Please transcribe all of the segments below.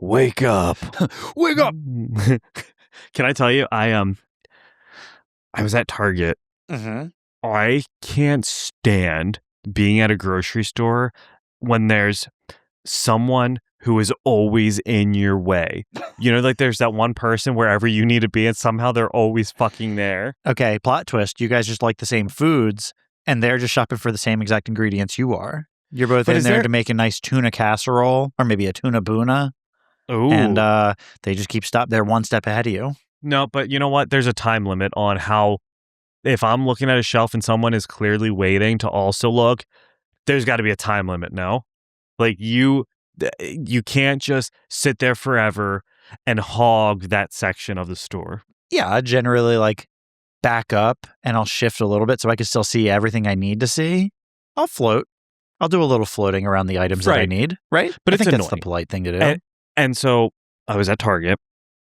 Wake up. Wake up. Can I tell you, I was at Target. Mm-hmm. I can't stand being at a grocery store when there's someone who is always in your way. You know, like there's that one person wherever you need to be and somehow they're always fucking there. Okay, plot twist. You guys just like the same foods and they're just shopping for the same exact ingredients you are. You're both in there to make a nice tuna casserole or maybe a tuna boona. Ooh. And they just keep they're one step ahead of you. No, but you know what? There's a time limit on how, if I'm looking at a shelf and someone is clearly waiting to also look, there's got to be a time limit, no? Like you can't just sit there forever and hog that section of the store. Yeah, I generally like back up and I'll shift a little bit so I can still see everything I need to see. I'll float. I'll do a little floating around the items that I need, right? But I it's think annoying. that's the polite thing to do. And so I was at Target,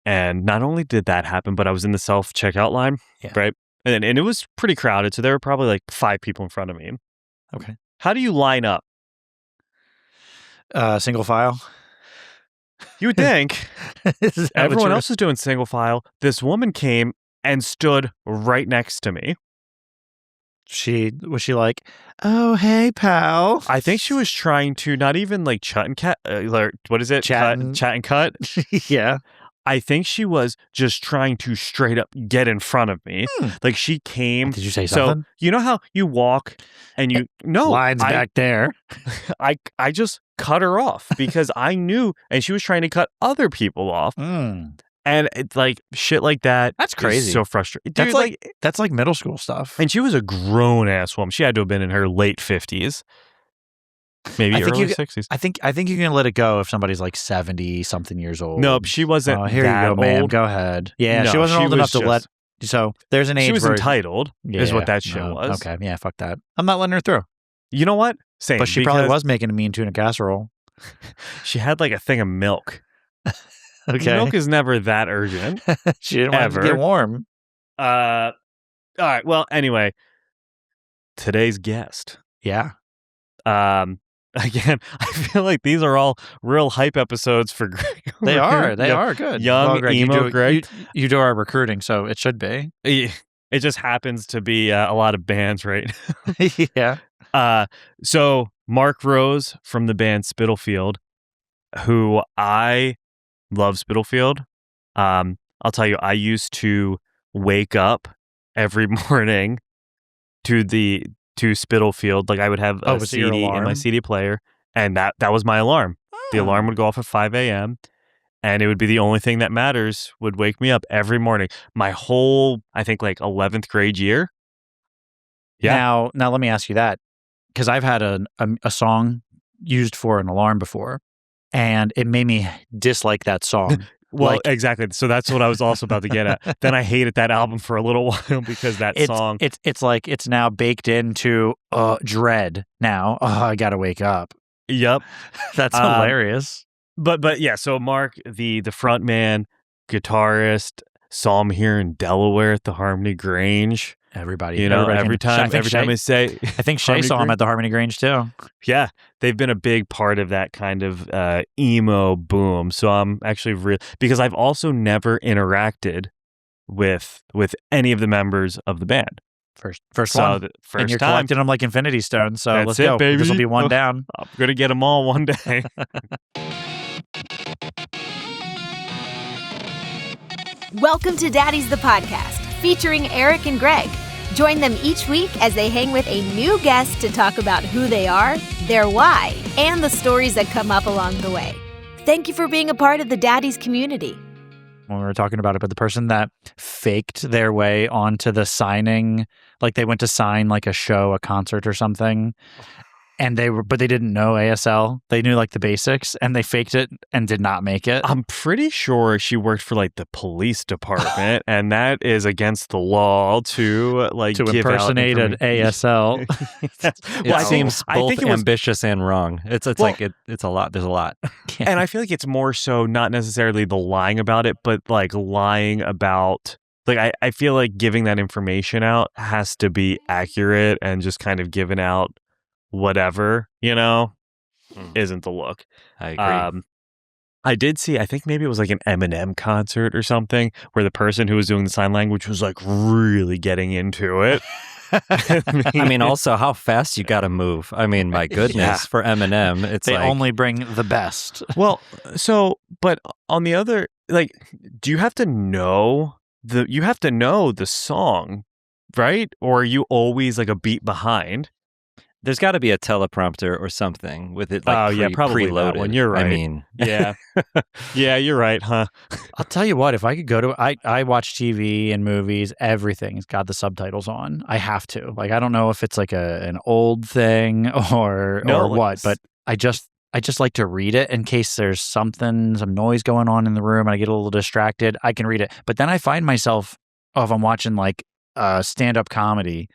and not only did that happen, but I was in the self-checkout line, right? And it was pretty crowded, so there were probably like 5 people in front of me. Okay. How do you line up? Single file. You would think. Everyone else is doing single file. This woman came and stood right next to me. Was she like, oh, hey, pal? I think she was trying to not even like chat and cut. What is it? Chat and cut? Yeah. I think she was just trying to straight up get in front of me. Like she came. Did you say something? So you know how you walk and you lines back there. I just cut her off because I knew, and she was trying to cut other people off. And it's like shit like that. That's crazy. So frustrating. Dude, that's like middle school stuff. And she was a grown ass woman. She had to have been in her late 50s. Maybe early 60s. I think you can let it go if somebody's like 70 something years old. No, she wasn't. Here you go, ma'am. Go ahead. Yeah, no, she wasn't old enough to let. So there's an age. She was where entitled. Is what that shit was. Okay, yeah, fuck that. I'm not letting her through. You know what? Same. But she probably was making a mean tuna casserole. She had like a thing of milk. Okay. Milk is never that urgent. She didn't want it to get warm. All right. Well, anyway, today's guest. Yeah. Again, I feel like these are all real hype episodes for Greg. They are good. Young Greg, emo Greg. You do our recruiting, so it should be. It just happens to be a lot of bands, right? Yeah. So Mark Rose from the band Spitalfield, who I love Spitalfield. I'll tell you, I used to wake up every morning to Spitalfield. Like I would have a CD in my CD player, and that was my alarm. The alarm would go off at 5 a.m. and it would be the only thing that matters, would wake me up every morning. My whole, I think like 11th grade year. Yeah. Now let me ask you that, because I've had a song used for an alarm before, and it made me dislike that song. Well, exactly. So that's what I was also about to get at. Then I hated that album for a little while because that song. It's like it's now baked into dread. Now, I gotta wake up. Yep, that's hilarious. But yeah. So Mark, the frontman, guitarist, saw him here in Delaware at the Harmony Grange. Everybody, every time I say, I think Shay saw him at the Harmony Grange too. Yeah, they've been a big part of that kind of emo boom. So I'm actually because I've also never interacted with any of the members of the band. First one. First and you're time. collecting them like Infinity Stones. So let's go. Baby. This will be one down. I'm gonna get them all one day. Welcome to Daddy's the Podcast, featuring Eric and Greg. Join them each week as they hang with a new guest to talk about who they are, their why, and the stories that come up along the way. Thank you for being a part of the Daddy's community. When we were talking about it, but the person that faked their way onto the signing, like they went to sign like a show, a concert or something, and but they didn't know ASL. They knew like the basics, and they faked it and did not make it. I'm pretty sure she worked for like the police department, and that is against the law to impersonate an ASL. It seems both ambitious and wrong. It's a lot. There's a lot. Yeah. And I feel like it's more so not necessarily the lying about it, but like lying about. Like I feel like giving that information out has to be accurate, and just kind of giving out whatever, isn't the look. I agree. I did see, I think maybe it was like an Eminem concert or something, where the person who was doing the sign language was like really getting into it. I mean, also how fast you got to move. I mean, my goodness, for Eminem, it's they like only bring the best. Well, but on the other, like, do you have to know the song, right? Or are you always like a beat behind? there's got to be a teleprompter or something with it. Like probably preloaded. that one. You're right. I mean, yeah, yeah, you're right, huh? I'll tell you what, if I could go to, I watch TV and movies, everything's got the subtitles on. I have to. Like, I don't know if it's like an old thing or what, but I just like to read it in case there's some noise going on in the room and I get a little distracted. I can read it. But then I find myself, if I'm watching like stand-up comedy,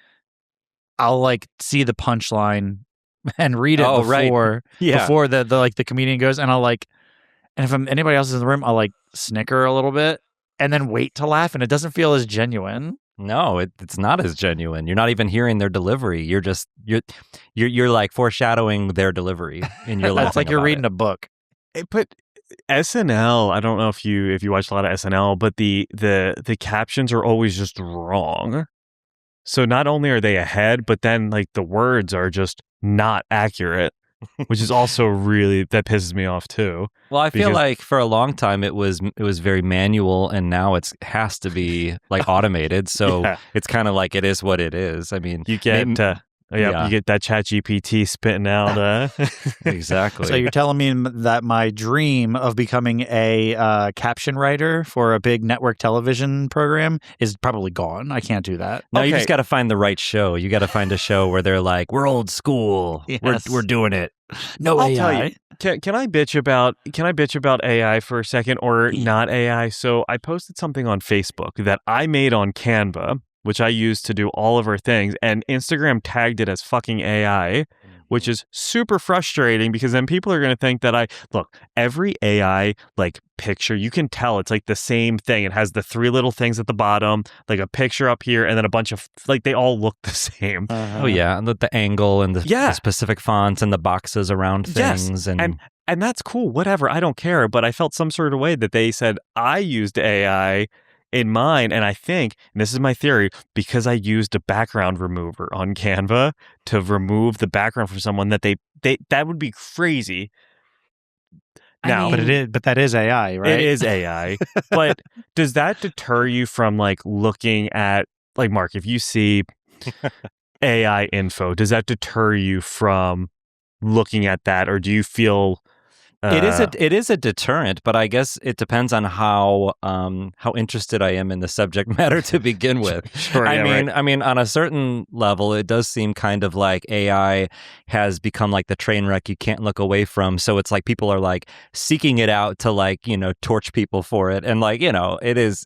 I'll like see the punchline and read it before the comedian goes, and I'll like, and if anybody else is in the room, I'll like snicker a little bit and then wait to laugh, and it doesn't feel as genuine. No, it's not as genuine. You're not even hearing their delivery. You're just you're like foreshadowing their delivery, and you're It's like you're reading a book. But SNL, I don't know if you watch a lot of SNL, but the captions are always just wrong. So not only are they ahead, but then like the words are just not accurate, which is also that pisses me off too. Well, I feel like for a long time it was very manual, and now it has to be like automated. So it's kind of like it is what it is. I mean, you get you get that ChatGPT spitting out. Exactly. So you're telling me that my dream of becoming a caption writer for a big network television program is probably gone. I can't do that. No, you just got to find the right show. You got to find a show where they're like, we're old school. Yes. We're doing it. No I'll AI. Tell you, can I bitch about AI for a second, or not AI? So I posted something on Facebook that I made on Canva, which I use to do all of our things, and Instagram tagged it as fucking AI, which is super frustrating because then people are going to think that every AI like picture, you can tell it's like the same thing. It has the three little things at the bottom, like a picture up here, and then a bunch of like they all look the same. Oh yeah, and the angle and the specific fonts and the boxes around things, and that's cool. Whatever, I don't care. But I felt some sort of way that they said I used AI in mine, and I think, and this is my theory, because I used a background remover on Canva to remove the background from someone, that would be crazy. Now, but that is AI, right? It is AI. But does that deter you from like looking at, like, Mark, if you see AI info, does that deter you from looking at that, or do you feel it is a deterrent, but I guess it depends on how interested I am in the subject matter to begin with. Sure, I mean, on a certain level, it does seem kind of like AI has become like the train wreck you can't look away from. So it's like people are like seeking it out to like, torch people for it, and like, it is.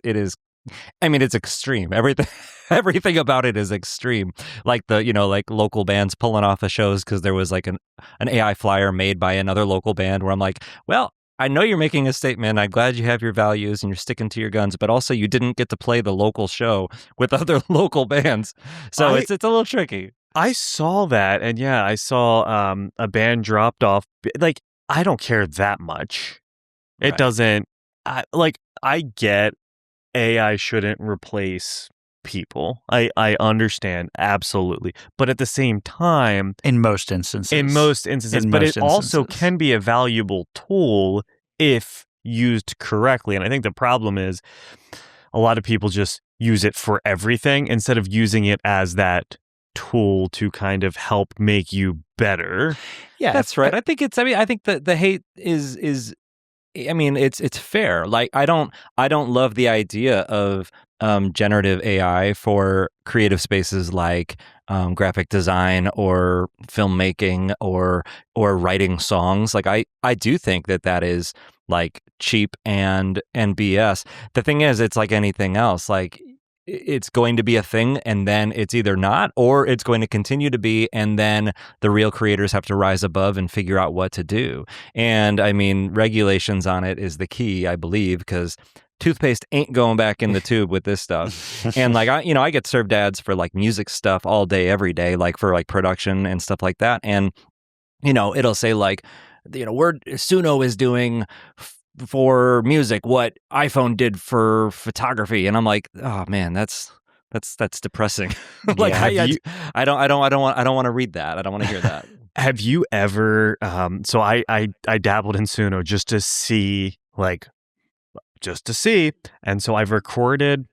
I mean, it's extreme. Everything about it is extreme. Like like local bands pulling off the shows because there was like an AI flyer made by another local band where I'm like, well, I know you're making a statement. I'm glad you have your values and you're sticking to your guns, but also you didn't get to play the local show with other local bands. So it's a little tricky. I saw that, and I saw a band dropped off. Like, I don't care that much. It doesn't. I get AI shouldn't replace people. I understand, absolutely. But at the same time, in most instances, it also can be a valuable tool if used correctly. And I think the problem is a lot of people just use it for everything instead of using it as that tool to kind of help make you better. Yeah, that's right. I think the hate is I mean, it's fair. Like, I don't love the idea of generative AI for creative spaces like graphic design or filmmaking or writing songs. Like, I do think that is like cheap and BS. The thing is, it's like anything else. Like, it's going to be a thing, and then it's either not, or it's going to continue to be, and then the real creators have to rise above and figure out what to do. And I mean, regulations on it is the key, I believe, because toothpaste ain't going back in the tube with this stuff. And like, I get served ads for like music stuff all day, every day, like for like production and stuff like that. And, it'll say like, Suno is doing for music what iPhone did for photography, and I'm like, oh man, that's depressing. Like, I don't want to read that. I don't want to hear that. Have you ever? So I dabbled in Suno just to see, and so I've recorded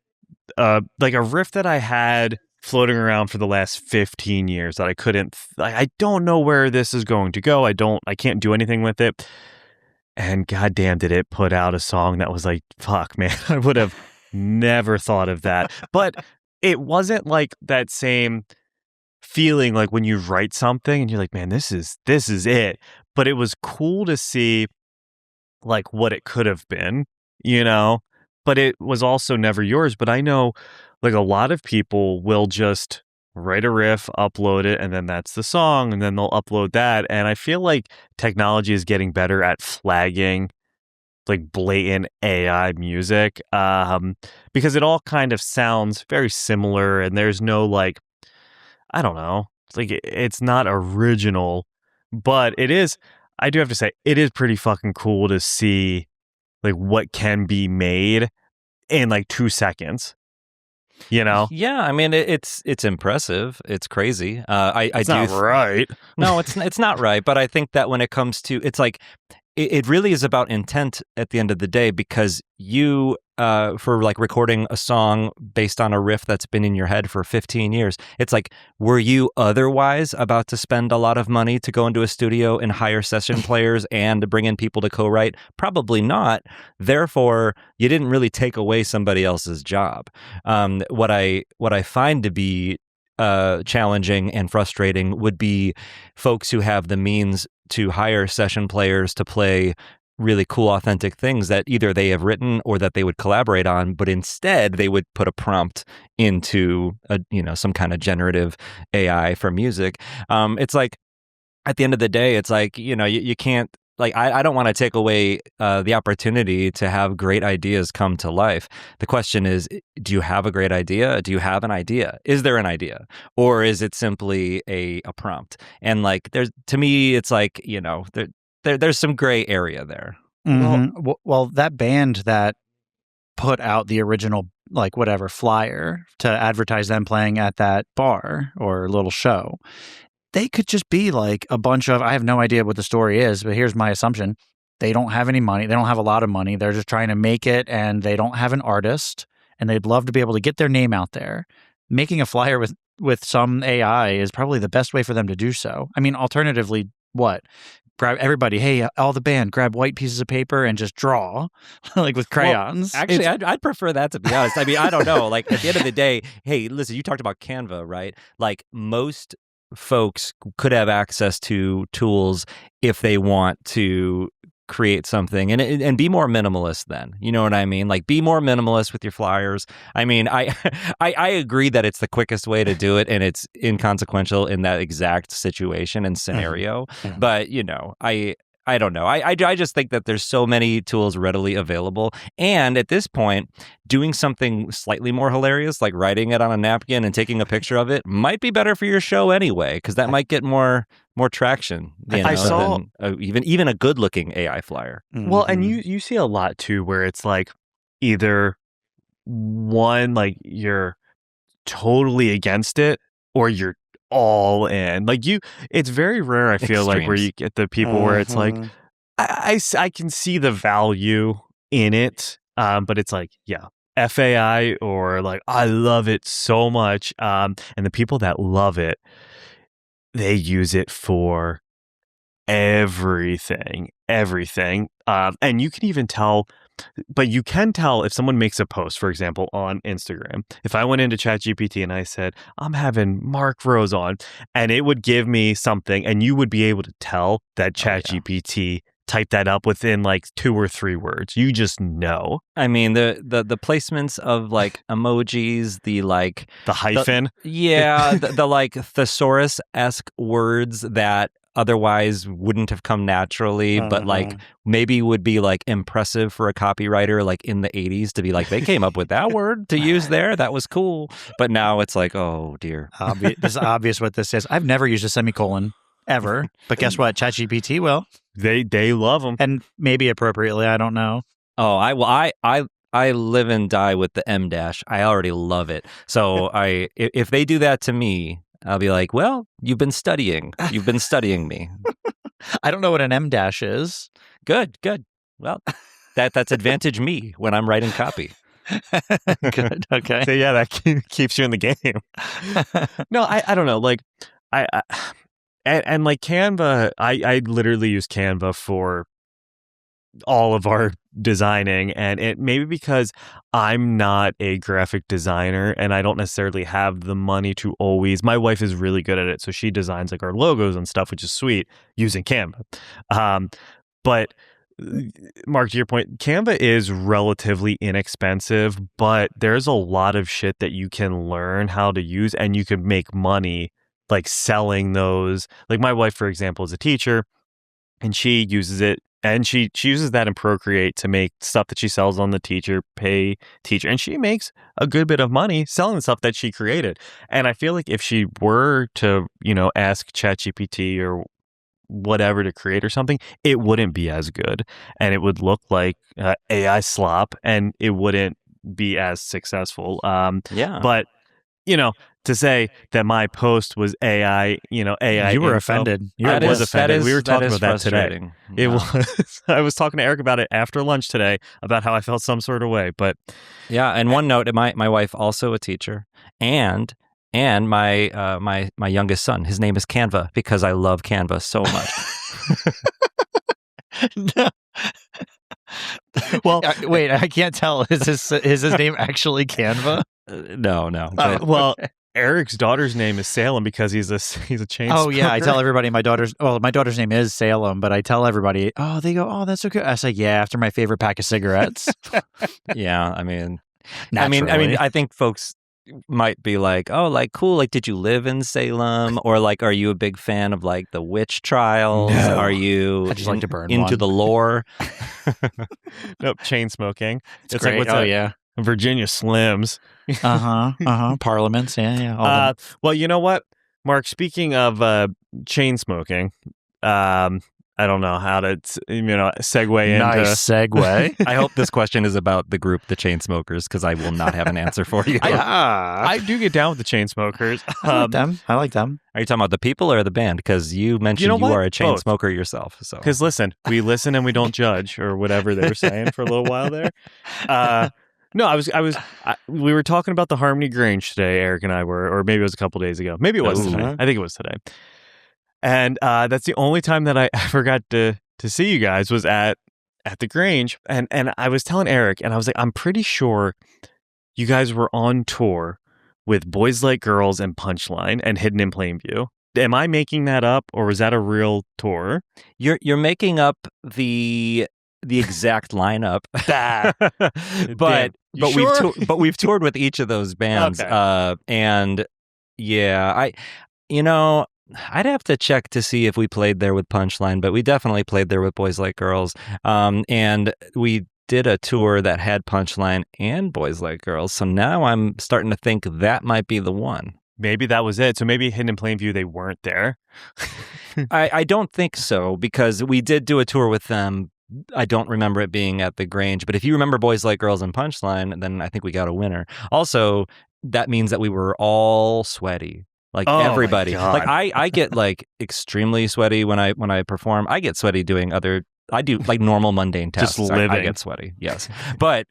like a riff that I had floating around for the last 15 years that I couldn't. I don't know where this is going to go. I can't do anything with it. And goddamn, did it put out a song that was like, fuck, man, I would have never thought of that. But it wasn't like that same feeling like when you write something and you're like, man, this is it. But it was cool to see like what it could have been, but it was also never yours. But I know like a lot of people will just write a riff, upload it, and then that's the song, and then they'll upload that. And I feel like technology is getting better at flagging like blatant AI music, because it all kind of sounds very similar, and there's no like, I don't know, like it's not original, but it is. I do have to say, it is pretty fucking cool to see like what can be made in like 2 seconds. Yeah, I mean it's impressive. It's crazy. It's not right. No, it's not right. But I think that when it comes to, it's like it really is about intent at the end of the day, because you for like recording a song based on a riff that's been in your head for 15 years, it's like, were you otherwise about to spend a lot of money to go into a studio and hire session players and to bring in people to co-write? Probably not. Therefore, you didn't really take away somebody else's job. What I find to be challenging and frustrating would be folks who have the means to hire session players to play really cool, authentic things that either they have written or that they would collaborate on, but instead they would put a prompt into some kind of generative AI for music. It's like, at the end of the day, it's like, you can't, like, I don't want to take away the opportunity to have great ideas come to life. The question is, do you have a great idea? Do you have an idea? Is there an idea? Or is it simply a prompt? And like, to me, it's like, there's some gray area there. Mm-hmm. Well, that band that put out the original, like whatever, flyer to advertise them playing at that bar or little show, they could just be like a bunch of, I have no idea what the story is, but here's my assumption. They don't have any money. They don't have a lot of money. They're just trying to make it, and they don't have an artist, and they'd love to be able to get their name out there. Making a flyer with some AI is probably the best way for them to do so. I mean, alternatively, what? Grab everybody, hey, all the band, grab white pieces of paper and just draw, like with crayons. Well, actually, I'd prefer that, to be honest. I mean, I don't know. Like, at the end of the day, hey, listen, you talked about Canva, right? Like, most folks could have access to tools if they want to create something and be more minimalist then. You know what I mean? Like, be more minimalist with your flyers. I mean, I agree that it's the quickest way to do it, and it's inconsequential in that exact situation and scenario. Yeah. But, I don't know. I just think that there's so many tools readily available. And at this point, doing something slightly more hilarious, like writing it on a napkin and taking a picture of it, might be better for your show anyway, because that might get more traction. I saw than even a good looking AI flyer. Mm-hmm. Well, and you see a lot too, where it's like either one, like you're totally against it, or you're all in. Like it's very rare, I feel like, where you get the people where it's like, I can see the value in it, but it's like, yeah, FAI, or like, I love it so much, and the people that love it, they use it for everything, and you can even tell. But you can tell if someone makes a post, for example, on Instagram. If I went into ChatGPT and I said, I'm having Mark Rose on, and it would give me something, and you would be able to tell that ChatGPT typed that up within like 2 or 3 words. You just know. I mean, the placements of like emojis, the hyphen. The like thesaurus-esque words that otherwise wouldn't have come naturally, but like maybe would be like impressive for a copywriter like in the 80s to be like, they came up with that word to use there. That was cool. But now it's like, oh dear. This is obvious what this is. I've never used a semicolon. ever. But guess what? ChatGPT will, They love them. and maybe appropriately. I don't know. Oh, I live and die with the M dash. I already love it. So if they do that to me, I'll be like, well, you've been studying. You've been studying me. I don't know what an M dash is. Good. Well, that's advantage me when I'm writing copy. Good. Okay. So yeah, that keeps you in the game. No, I don't know. Like I and like Canva, I literally use Canva for all of our designing, and it maybe because I'm not a graphic designer and I don't necessarily have the money to always. My wife is really good at it, so she designs like our logos and stuff, which is sweet using Canva. But Mark, to your point, Canva is relatively inexpensive, but there's a lot of shit that you can learn how to use, and you can make money like selling those. Like my wife, for example, is a teacher, and she uses it. And she uses that in Procreate to make stuff that she sells on the pay teacher. And she makes a good bit of money selling the stuff that she created. And I feel like if she were to, ask ChatGPT or whatever to create or something, it wouldn't be as good. And it would look like AI slop, and it wouldn't be as successful. Yeah. But, to say that my post was AI, AI. You were info, offended. I was offended. We were that talking is about that today. frustrating. It Yeah. was. I was talking to Eric about it after lunch today about how I felt some sort of way. But Yeah, and one note: my wife also a teacher, and my my youngest son. His name is Canva because I love Canva so much. No. well, Wait, I can't tell. Is his name actually Canva? No. But, well, Eric's daughter's name is Salem because he's a chain. Oh yeah, I smoker. tell everybody my daughter's name is Salem, but I tell everybody, oh, they go, oh, that's so good. I say, yeah, after my favorite pack of cigarettes. yeah, I mean, Naturally. I think folks might be like, oh, like cool, like did you live in Salem, or like are you a big fan of like the witch trials? No. Are you I just like to burn into one. the lore? Nope, chain smoking. It's Like great. what's Oh that? yeah. Virginia Slims. Parliaments. Yeah. All them. Well, you know what, Mark? Speaking of chain smoking, I don't know how to segue into. Nice segue. I hope this question is about the group, the Chainsmokers, because I will not have an answer for you. I do get down with the chain smokers. I like them. I like them. Are you talking about the people or the band? Because you mentioned you what? are a chain Both. smoker yourself. So Because listen, we listen and we don't judge, or whatever they were saying for a little while there. No, we were talking about the Harmony Grange today, Eric and I were, or maybe it was a couple days ago. Maybe it was today. I think it was today. And that's the only time that I ever got to see you guys was at the Grange. And I was telling Eric, and I was like, I'm pretty sure you guys were on tour with Boys Like Girls and Punchline and Hidden in Plain View. Am I making that up, or was that a real tour? you're making up the exact lineup, but we've toured with each of those bands, Okay. and yeah, I'd have to check to see if we played there with Punchline, but we definitely played there with Boys Like Girls, and we did a tour that had Punchline and Boys Like Girls. So now I'm starting to think that might be the one. Maybe that was it. So maybe Hidden in Plain View, they weren't there. I don't think so, because we did do a tour with them. I don't remember it being at the Grange, but if you remember Boys Like Girls and Punchline, then I think we got a winner. Also, that means that we were all sweaty. Like everybody. My God. Like I get like extremely sweaty when I perform. I get sweaty doing I do like normal mundane tasks. Just I living. get sweaty. Yes. But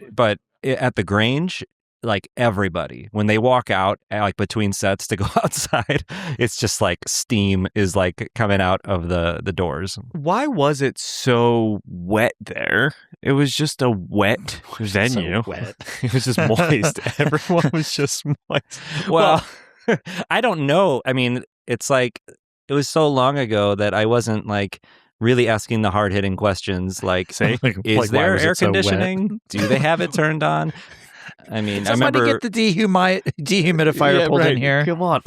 at the Grange, like everybody, when they walk out like between sets to go outside, it's just like steam is like coming out of the doors. Why was it so wet there? It was just a wet venue. So wet. It was just moist. Everyone was just moist. Well, I don't know. I mean, it's like it was so long ago that I wasn't like really asking the hard-hitting questions like, See? is why there was air it so wet? conditioning? Do they have it turned on? I mean, Somebody I remember get the dehumidifier pulled in here. Come on.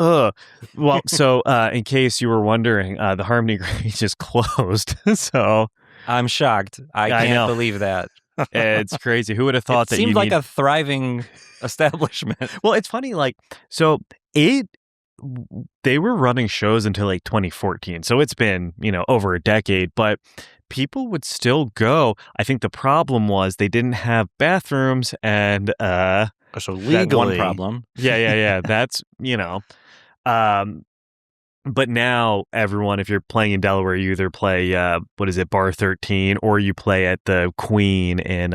Well, so in case you were wondering, the Harmony Grange is closed. So I'm shocked. I know. can't believe that. it's crazy. Who would have thought It that seemed you like need... a thriving establishment. Well, it's funny. Like, so it they were running shows until like 2014. So it's been, over a decade, but people would still go. I think the problem was they didn't have bathrooms and So That legally, one problem. yeah. That's, but now everyone, if you're playing in Delaware, you either play Bar 13, or you play at the Queen in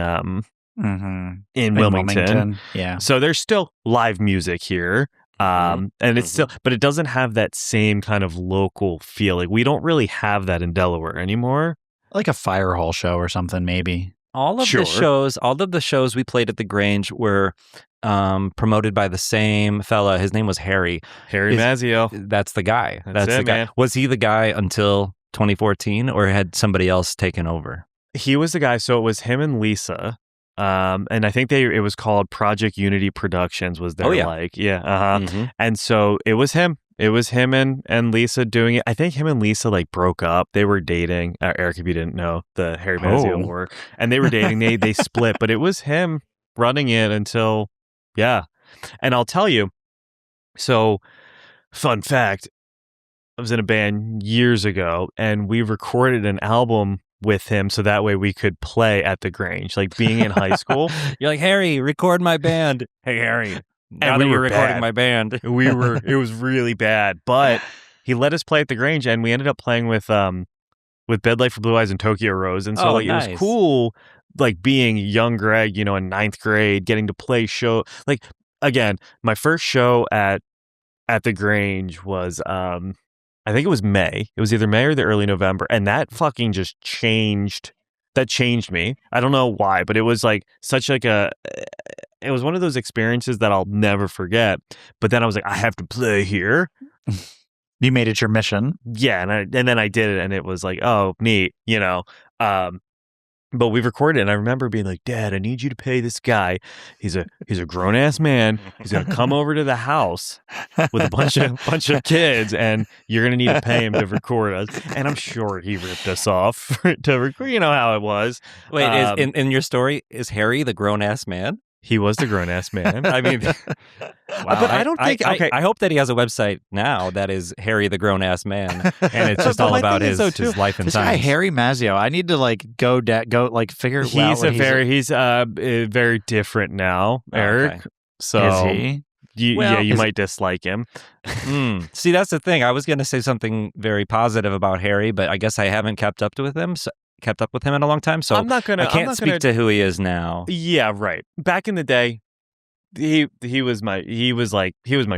Wilmington. Yeah. So there's still live music here. And it's still, but it doesn't have that same kind of local feel. Like, we don't really have that in Delaware anymore. Like a fire hall show or something, maybe. All of the shows we played at the Grange were promoted by the same fella. His name was Harry. Harry Mazzio. That's the guy. That's it, the guy. man. Was he the guy until 2014, or had somebody else taken over? He was the guy. So it was him and Lisa. And I think it was called Project Unity Productions was their And so it was him. It was him and Lisa doing it. I think him and Lisa like broke up. They were dating. Eric, if you didn't know, the Harry Mazzio lore. And they were dating. They split, but it was him running it until, yeah. And I'll tell you, so fun fact, I was in a band years ago and we recorded an album with him so that way we could play at the Grange, like being in high school. You're like, Harry, record my band. Hey, Harry. Now that you're recording my band. It was really bad, but he let us play at the Grange, and we ended up playing with Bed Light for Blue Eyes and Tokyo Rose. And so nice. It was cool, like being young Greg, in 9th grade, getting to play show. Like, again, my first show at the Grange was, I think it was May. It was either May or the early November. And that fucking just changed. That changed me. I don't know why, but it was like such like it was one of those experiences that I'll never forget. But then I was like, I have to play here. You made it your mission. Yeah. And then I did it, and it was like, oh, neat, But we recorded it, and I remember being like, Dad, I need you to pay this guy. He's a grown ass man. He's gonna come over to the house with a bunch of kids, and you're gonna need to pay him to record us. And I'm sure he ripped us off to record. You know how it was. Wait, in your story, is Harry the grown ass man? He was the grown ass man. I mean, wow. But I don't think. Okay, I hope that he has a website now that is Harry the grown ass man, and it's just all about his life and this times. guy Harry Mazzio, I need to like go like figure. He's very different now, Eric. Okay. So is he? You might dislike him. See, that's the thing. I was going to say something very positive about Harry, but I guess I haven't kept up with him in a long time, so I can't speak to who he is now. Yeah, right. Back in the day, he was my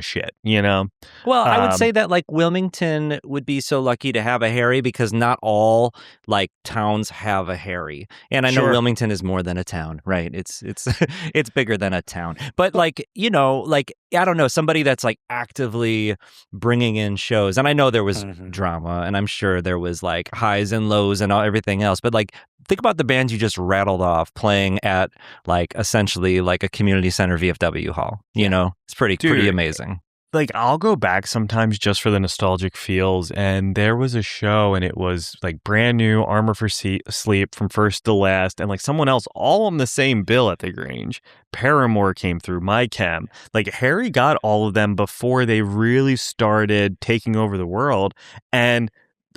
shit, Well, I would say that like Wilmington would be so lucky to have a Harry because not all like towns have a Harry. And I know Wilmington is more than a town, right? It's it's bigger than a town. But like, like I don't know, somebody that's like actively bringing in shows. And I know there was drama, and I'm sure there was like highs and lows and everything else. But like, think about the bands you just rattled off playing at like essentially like a community center VFW hall. It's pretty amazing. Like, I'll go back sometimes just for the nostalgic feels, and there was a show, and it was like brand new, Armor for Sleep from first to last, and like someone else all on the same bill at the Grange. Paramore came through, My Chem. Like, Harry got all of them before they really started taking over the world. And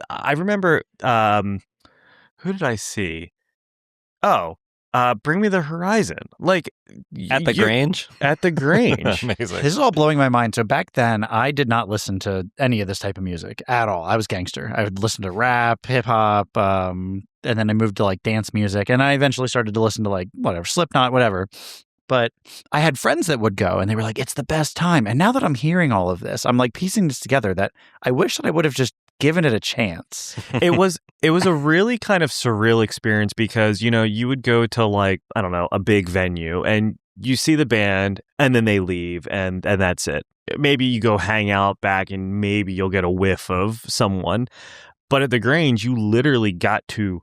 I remember, who did I see? Bring Me the Horizon. Like, at the Grange? At the Grange. Amazing. This is all blowing my mind. So back then, I did not listen to any of this type of music at all. I was gangster. I would listen to rap, hip hop, and then I moved to like dance music. And I eventually started to listen to like whatever, Slipknot, whatever. But I had friends that would go, and they were like, it's the best time. And now that I'm hearing all of this, I'm like piecing this together that I wish that I would have just given it a chance. It was a really kind of surreal experience because, you would go to like, I don't know, a big venue, and you see the band, and then they leave, and that's it. Maybe you go hang out back, and maybe you'll get a whiff of someone. But at the Grange, you literally got to,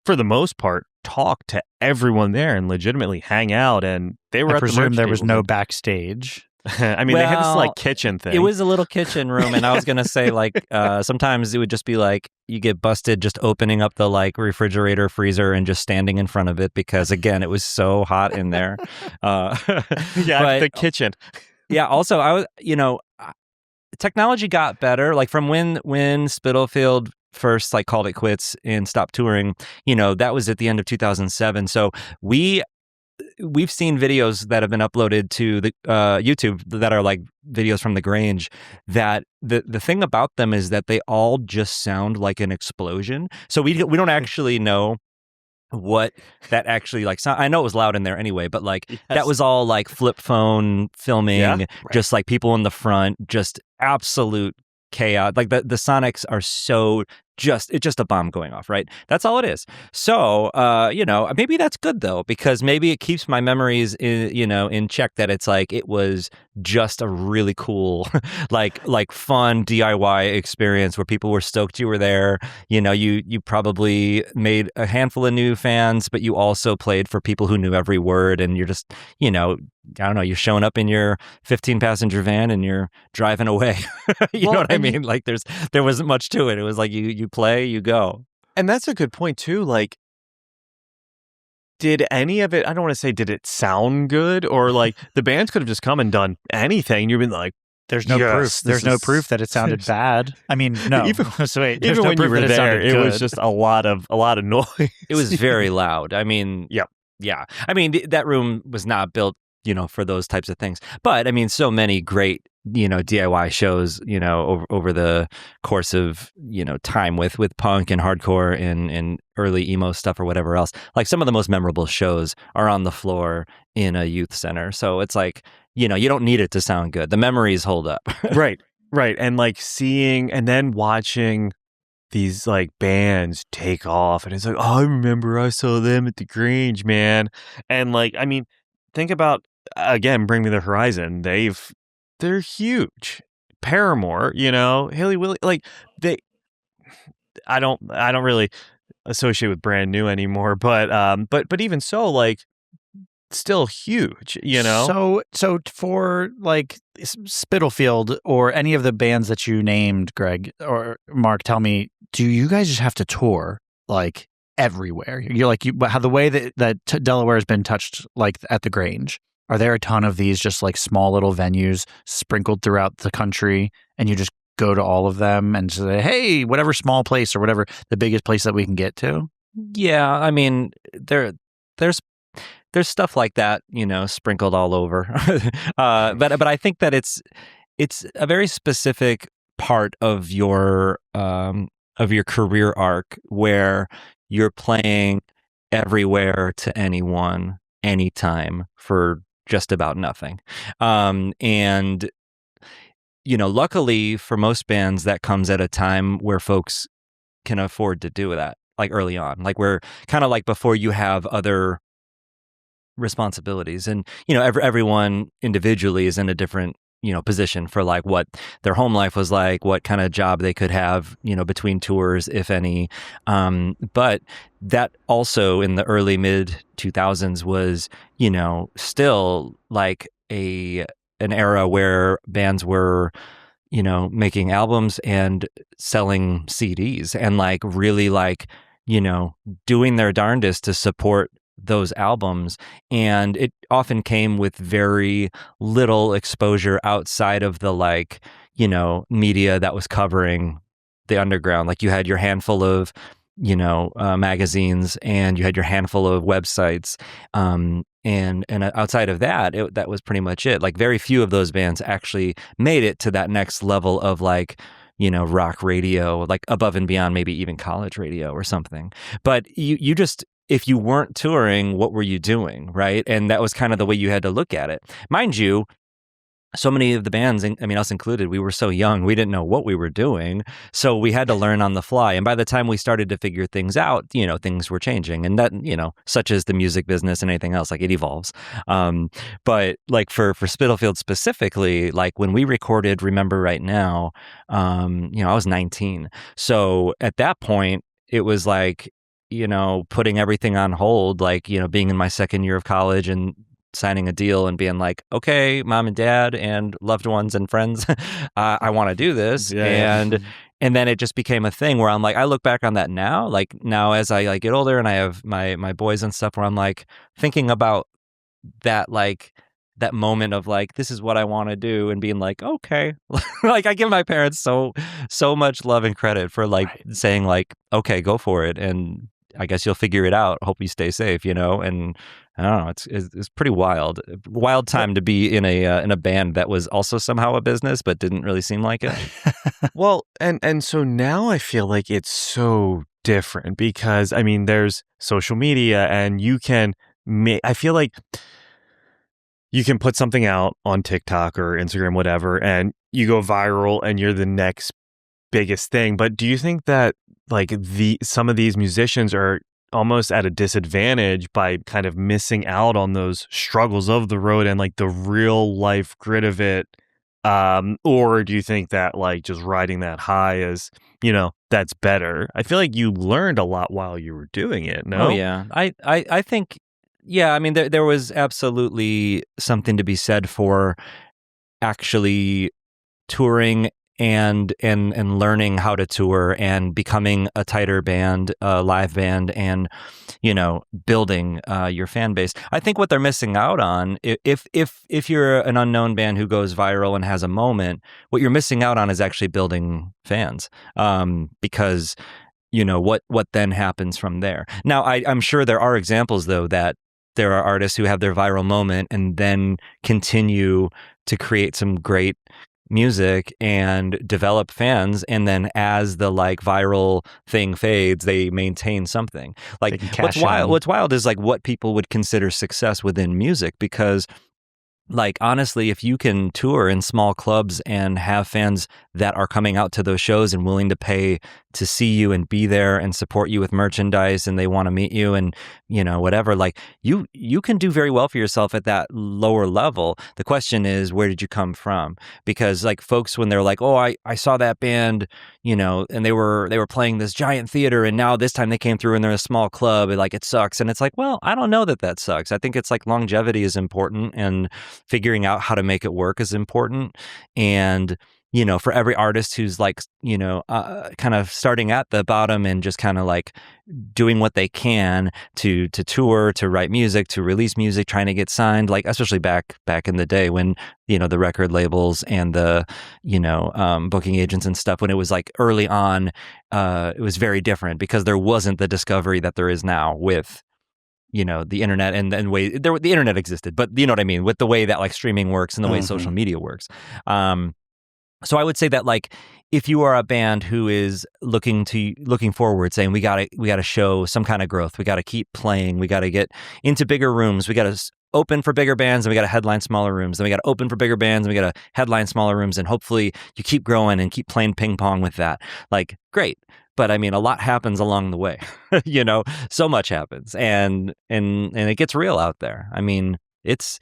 for the most part, talk to everyone there and legitimately hang out. And they were I at the merch presume there was table. no backstage. I mean, they had this like kitchen thing. It was a little kitchen room, and I was gonna say like sometimes it would just be like you get busted just opening up the like refrigerator, freezer, and just standing in front of it because again it was so hot in there. Yeah, but, the kitchen. Yeah. Also, I was technology got better, like from when Spitalfield first like called it quits and stopped touring, that was at the end of 2007. So we've seen videos that have been uploaded to the YouTube that are like videos from the Grange, that the thing about them is that they all just sound like an explosion. So we don't actually know what that actually like sound. I know it was loud in there anyway, but like that was all like flip phone filming, just like people in the front, just absolute chaos. Like the sonics are so it's just a bomb going off, right? That's all it is. So, maybe that's good though, because maybe it keeps my memories in check, that it's like, it was just a really cool, like fun DIY experience where people were stoked you were there. You probably made a handful of new fans, but you also played for people who knew every word, and you're just, I don't know, you're showing up in your 15-passenger van and you're driving away. You know what I mean? Like there wasn't much to it. It was like you play, you go. And that's a good point too. Like, did any of it, I don't want to say did it sound good, or like the bands could have just come and done anything. You've been like, there's no proof. There's no proof that it sounded bad. I mean, no. So wait, even when you were there, it was just a lot of noise. It was very loud. I mean, yeah. I mean, that room was not built, for those types of things. But I mean, so many great, DIY shows, over the course of, time with punk and hardcore and early emo stuff or whatever else. Like some of the most memorable shows are on the floor in a youth center. So it's like, you don't need it to sound good. The memories hold up. Right. And like seeing and then watching these like bands take off, and it's like, oh, I remember I saw them at the Grange, man. And like, I mean, think about, again, Bring Me the Horizon. They're huge. Paramore, Hilly Willy, like I don't really associate with brand new anymore, but even so, like, still huge, So for like Spitalfield or any of the bands that you named, Greg or Mark, tell me, do you guys just have to tour like everywhere? You're like, how the way that Delaware has been touched, like at the Grange. Are there a ton of these just like small little venues sprinkled throughout the country, and you just go to all of them and say, hey, whatever small place or whatever the biggest place that we can get to? Yeah, I mean, there's stuff like that, sprinkled all over. But I think that it's a very specific part of your career arc where you're playing everywhere to anyone, anytime, for just about nothing. And luckily for most bands, that comes at a time where folks can afford to do that, like early on, like we're kind of like before you have other responsibilities. And everyone individually is in a different position for like what their home life was like, what kind of job they could have between tours, if any. But that also in the early mid 2000s was still like an era where bands were making albums and selling CDs, and like really like doing their darndest to support those albums. And it often came with very little exposure outside of the like media that was covering the underground. Like you had your handful of magazines, and you had your handful of websites, and outside of that, that was pretty much it. Like very few of those bands actually made it to that next level of like rock radio, like above and beyond maybe even college radio or something. But you just, if you weren't touring, what were you doing, right? And that was kind of the way you had to look at it. Mind you, so many of the bands, I mean, us included, we were so young, we didn't know what we were doing. So we had to learn on the fly. And by the time we started to figure things out, things were changing. And that, such as the music business and anything else, like it evolves. But like for Spitalfield specifically, like when we recorded Remember Right Now, I was 19. So at that point, it was like, putting everything on hold, like, being in my second year of college and signing a deal and being like, okay, mom and dad and loved ones and friends, I want to do this. And then it just became a thing where I'm like, I look back on that now, like now as I like get older and I have my boys and stuff, where I'm like thinking about that, like that moment of like, this is what I want to do, and being like, okay. Like, I give my parents so much love and credit for like saying like, okay, go for it, and I guess you'll figure it out. Hope you stay safe, and I don't know, it's pretty wild time to be in a band that was also somehow a business but didn't really seem like it. Well, and so now I feel like it's so different because I mean there's social media and you can I feel like you can put something out on TikTok or Instagram, whatever, and you go viral and you're the next biggest thing. But do you think that like some of these musicians are almost at a disadvantage by kind of missing out on those struggles of the road and like the real life grit of it? Or do you think that like just riding that high is, that's better? I feel like you learned a lot while you were doing it. No? Oh yeah. I think, yeah, I mean, there was absolutely something to be said for actually touring and learning how to tour and becoming a tighter band, live band, and building your fan base. I think what they're missing out on, if you're an unknown band who goes viral and has a moment, what you're missing out on is actually building fans, because what then happens from there. Now, I'm sure there are examples though that there are artists who have their viral moment and then continue to create some great music and develop fans, and then as the like viral thing fades, they maintain something. Like what's wild is like what people would consider success within music, because like honestly, if you can tour in small clubs and have fans that are coming out to those shows and willing to pay to see you and be there and support you with merchandise, and they want to meet you and whatever, like you can do very well for yourself at that lower level. The question is, where did you come from? Because like folks, when they're like, oh, I saw that band, and they were playing this giant theater, and now this time they came through and they're a small club, and like it sucks. And it's like, well, I don't know that sucks. I think it's like longevity is important, and figuring out how to make it work is important. And for every artist who's like, kind of starting at the bottom and just kind of like doing what they can to tour, to write music, to release music, trying to get signed, like especially back in the day when, the record labels and the, booking agents and stuff, when it was like early on, it was very different because there wasn't the discovery that there is now with the internet and the internet existed, but you know what I mean, with the way that like streaming works and the way social media works. So I would say that like if you are a band who is looking forward, saying we gotta show some kind of growth, we gotta keep playing, we gotta get into bigger rooms, we gotta open for bigger bands, and we gotta headline smaller rooms, then we gotta open for bigger bands, and we gotta headline smaller rooms, and hopefully you keep growing and keep playing ping pong with that. Like, great. But I mean, a lot happens along the way, so much happens, and it gets real out there. I mean, it's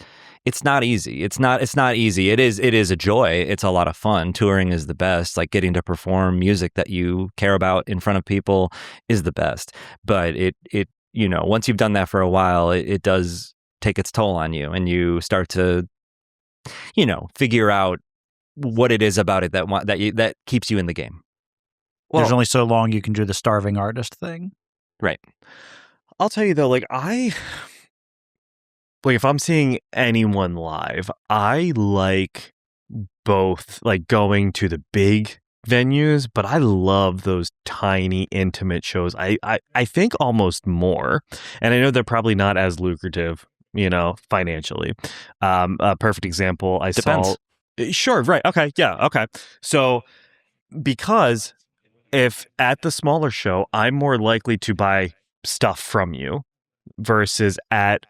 not easy. It's not easy. It is a joy. It's a lot of fun. Touring is the best. Like getting to perform music that you care about in front of people is the best. But it once you've done that for a while, it does take its toll on you, and you start to figure out what it is about it that keeps you in the game. Well, there's only so long you can do the starving artist thing. Right. I'll tell you though, like if I'm seeing anyone live, I like both like going to the big venues, but I love those tiny intimate shows. I think almost more. And I know they're probably not as lucrative, financially. A perfect example I Depends. saw. Sure, right. Okay. Yeah. Okay. So because if at the smaller show, I'm more likely to buy stuff from you versus at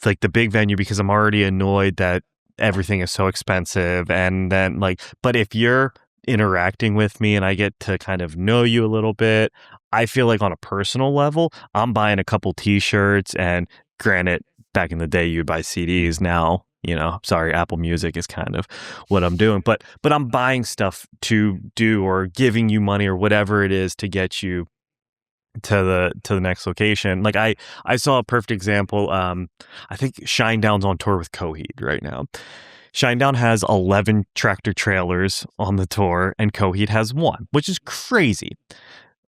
like the big venue, because I'm already annoyed that everything is so expensive. And then but if you're interacting with me and I get to kind of know you a little bit, I feel like on a personal level, I'm buying a couple t-shirts, and granted, back in the day, you'd buy CDs. Now, sorry, Apple Music is kind of what I'm doing, but I'm buying stuff to do or giving you money or whatever it is to get you to the next location. Like I saw a perfect example. I think Shinedown's on tour with Coheed right now. Shinedown has 11 tractor trailers on the tour, and Coheed has 1, which is crazy.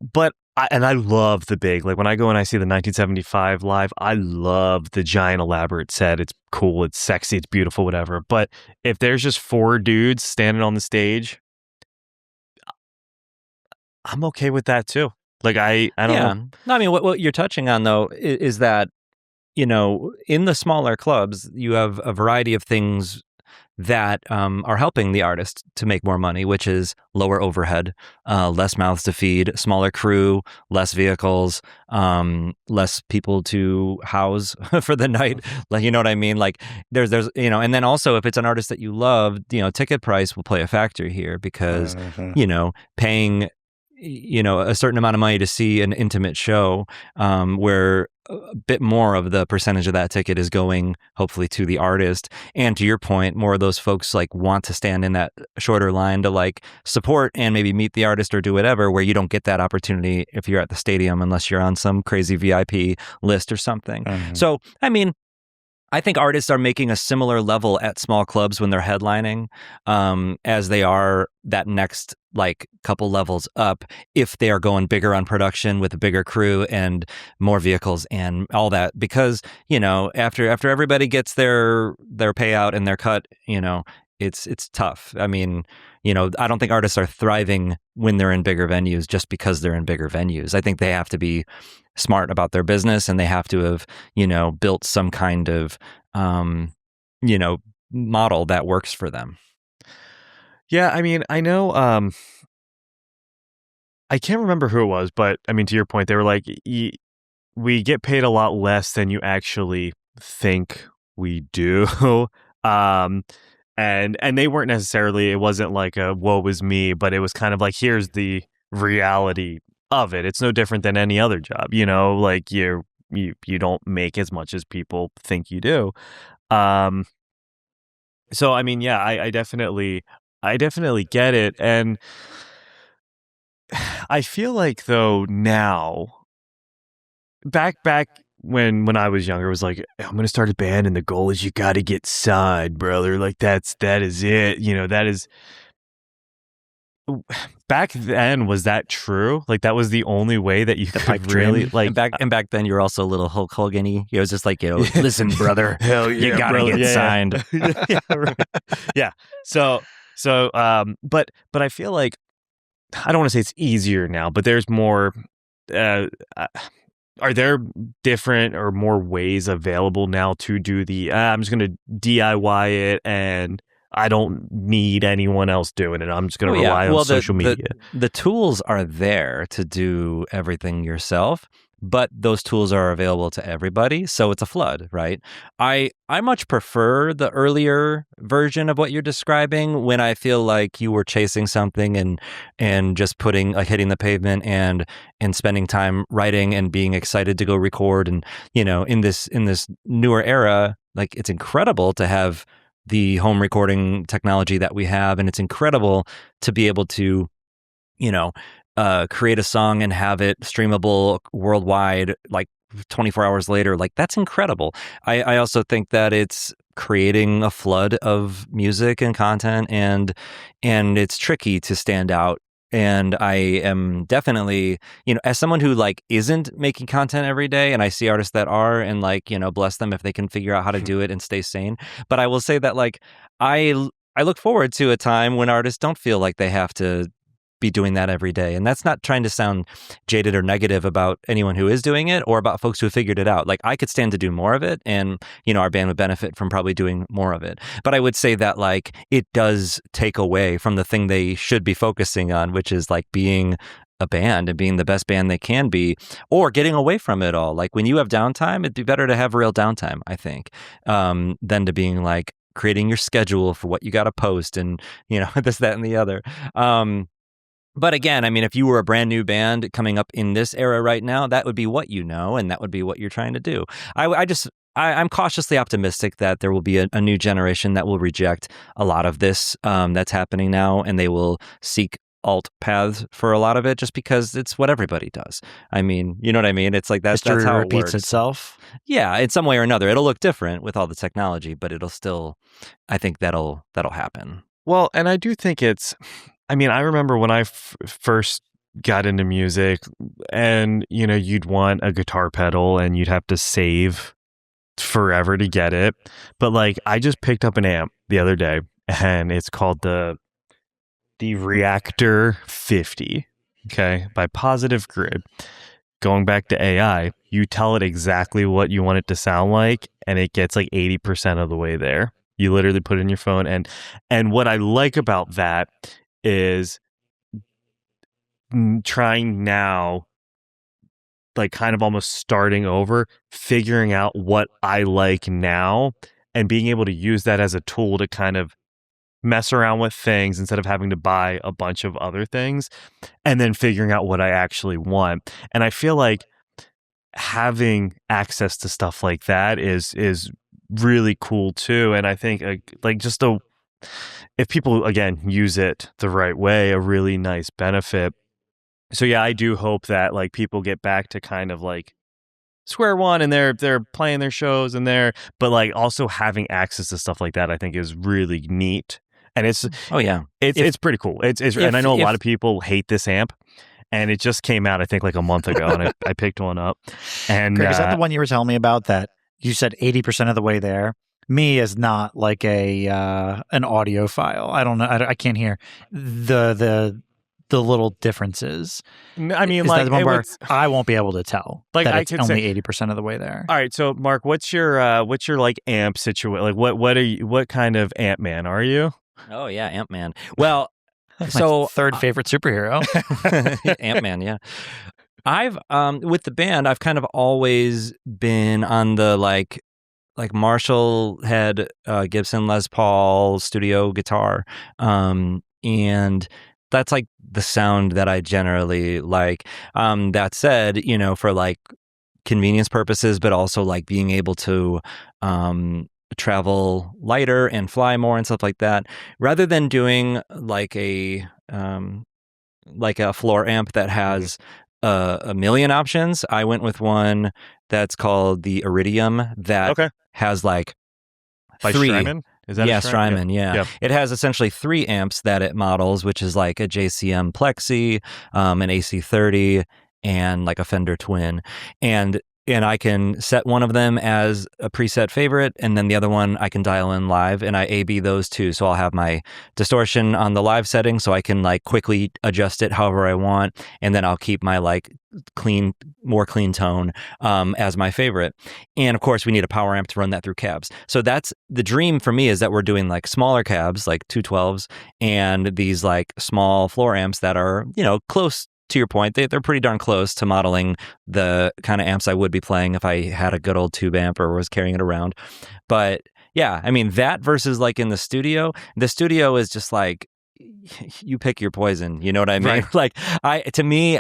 But And I love the big, like when I go and I see the 1975 live, I love the giant elaborate set. It's cool, it's sexy, it's beautiful, whatever. But if there's just 4 dudes standing on the stage, I'm okay with that too. Like I don't know. No, I mean, what you're touching on though is that, in the smaller clubs, you have a variety of things that are helping the artist to make more money, which is lower overhead, less mouths to feed, smaller crew, less vehicles, less people to house for the night. Like, you know what I mean? Like there's, and then also if it's an artist that you love, ticket price will play a factor here because, paying, a certain amount of money to see an intimate show, where a bit more of the percentage of that ticket is going hopefully to the artist. And to your point, more of those folks like want to stand in that shorter line to like support and maybe meet the artist or do whatever, where you don't get that opportunity if you're at the stadium unless you're on some crazy VIP list or something. So, I mean, I think artists are making a similar level at small clubs when they're headlining, as they are that next like couple levels up if they are going bigger on production with a bigger crew and more vehicles and all that. Because after everybody gets their payout and their cut, it's tough. I mean, I don't think artists are thriving when they're in bigger venues just because they're in bigger venues. I think they have to be smart about their business and they have to have, built some kind of, model that works for them. Yeah, I mean, I know, I can't remember who it was, but I mean, to your point, they were like, we get paid a lot less than you actually think we do. And they weren't necessarily, it wasn't like a woe is me, but it was kind of like, here's the reality of it. It's no different than any other job, like you don't make as much as people think you do. So I mean, yeah, I definitely get it. And I feel like though now, back when I was younger, it was like, I'm gonna start a band and the goal is you got to get signed, brother. Like that is it. That is. Back then, was that true? Like that was the only way that you could really like. And back then, you were also a little Hulk Hogan-y. It was just like, listen, brother, hell yeah, you gotta get signed. Yeah, right. Yeah. So, but I feel like I don't want to say it's easier now, but there's more. Are there different or more ways available now to do the? I'm just going to DIY it and I don't need anyone else doing it. I'm just going to rely on social media. The tools are there to do everything yourself, but those tools are available to everybody. So it's a flood, right? I much prefer the earlier version of what you're describing when I feel like you were chasing something and just hitting the pavement and spending time writing and being excited to go record. And, in this newer era, like it's incredible to have the home recording technology that we have. And it's incredible to be able to, create a song and have it streamable worldwide, like 24 hours later. Like that's incredible. I also think that it's creating a flood of music and content and it's tricky to stand out. And I am definitely, as someone who like isn't making content every day, and I see artists that are, and like, bless them if they can figure out how to do it and stay sane. But I will say that like, I look forward to a time when artists don't feel like they have to be doing that every day. And that's not trying to sound jaded or negative about anyone who is doing it or about folks who have figured it out. Like I could stand to do more of it and, our band would benefit from probably doing more of it. But I would say that like it does take away from the thing they should be focusing on, which is like being a band and being the best band they can be, or getting away from it all. Like when you have downtime, it'd be better to have real downtime, I think, than to being like creating your schedule for what you got to post and, this, that, and the other. But again, I mean, if you were a brand new band coming up in this era right now, that would be what and that would be what you're trying to do. I'm cautiously optimistic that there will be a new generation that will reject a lot of this that's happening now, and they will seek alt paths for a lot of it just because it's what everybody does. I mean, you know what I mean? It's like that's how it repeats works. itself. Yeah, in some way or another. It'll look different with all the technology, but it'll still, I think that'll happen. Well, and I do think I remember when I first got into music, and you'd want a guitar pedal and you'd have to save forever to get it. But like, I just picked up an amp the other day, and it's called the Reactor 50, okay, by Positive Grid. Going back to AI, you tell it exactly what you want it to sound like, and it gets like 80% of the way there. You literally put it in your phone, and what I like about that is trying now, like kind of almost starting over, figuring out what I like now, and being able to use that as a tool to kind of mess around with things instead of having to buy a bunch of other things, and then figuring out what I actually want. And I feel like having access to stuff like that is really cool too. And I think like just if people again use it the right way, a really nice benefit. So yeah, I do hope that like people get back to kind of like square one, and they're playing their shows, but like also having access to stuff like that, I think is really neat. And it's pretty cool. And I know a lot of people hate this amp, and it just came out I think like a month ago, and I picked one up. And Greg, is that the one you were telling me about that you said 80% of the way there? Me is not like an audio file. I don't know. I can't hear the little differences. I mean, is like that the one where I won't be able to tell like that I it's could only say 80% of the way there. All right, so Mark, what's your like amp situation? Like what kind of Ant Man are you? Oh yeah, Ant Man. Well, so third favorite superhero, Ant Man. Yeah, I've with the band, I've kind of always been on the like Marshall had Gibson Les Paul studio guitar, and that's like the sound that I generally like. That said, for like convenience purposes, but also like being able to travel lighter and fly more and stuff like that, rather than doing like a floor amp that has a million options, I went with one that's called the Iridium that has like by three. Strymon? Is that Strymon, yeah. It has essentially 3 amps that it models, which is like a JCM Plexi, an AC30, and like a Fender Twin. And I can set one of them as a preset favorite, and then the other one I can dial in live, and I A/B those two. So I'll have my distortion on the live setting, so I can like quickly adjust it however I want, and then I'll keep my like more clean tone as my favorite. And of course, we need a power amp to run that through cabs. So that's the dream for me, is that we're doing like smaller cabs, like 212s, and these like small floor amps that are close. To your point, they're pretty darn close to modeling the kind of amps I would be playing if I had a good old tube amp or was carrying it around. But yeah, I mean, that versus like in the studio is just like, you pick your poison. You know what I mean? Right. Like to me,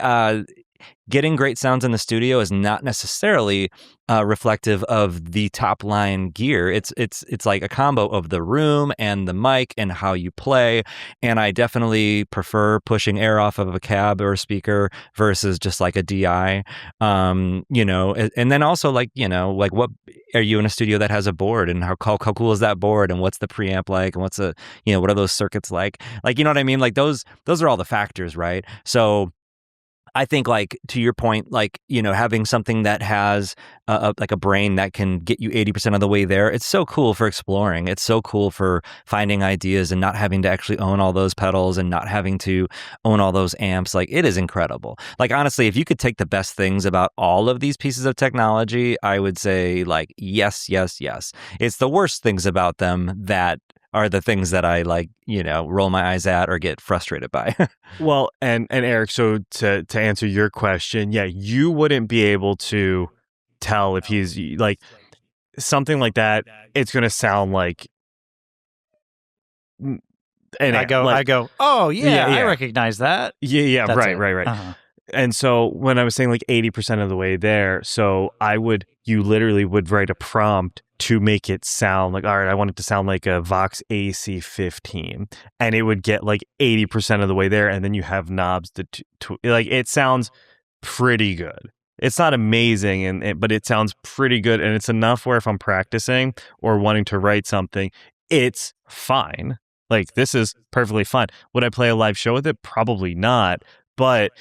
getting great sounds in the studio is not necessarily reflective of the top line gear. It's like a combo of the room and the mic and how you play. And I definitely prefer pushing air off of a cab or a speaker versus just like a DI. And then also like what are you in a studio that has a board, and how cool is that board, and what's the preamp like, and what's what are those circuits like? Like, you know what I mean? Like those are all the factors, right? So I think, like, to your point, like, having something that has like a brain that can get you 80% of the way there, it's so cool for exploring. It's so cool for finding ideas and not having to actually own all those pedals and not having to own all those amps. Like, it is incredible. Like, honestly, if you could take the best things about all of these pieces of technology, I would say, like, yes, yes, yes. It's the worst things about them that are the things that I like, roll my eyes at or get frustrated by. Well, and Eric, so to answer your question, yeah, you wouldn't be able to tell if he's like something like that. It's going to sound like an I go, oh yeah, I recognize that. Yeah, That's right. Uh-huh. And so when I was saying like 80% of the way there, so you literally would write a prompt to make it sound like, all right, I want it to sound like a Vox AC15, and it would get like 80% of the way there. And then you have knobs to like, it sounds pretty good. It's not amazing, but it sounds pretty good. And it's enough where if I'm practicing or wanting to write something, it's fine. Like, this is perfectly fine. Would I play a live show with it? Probably not. But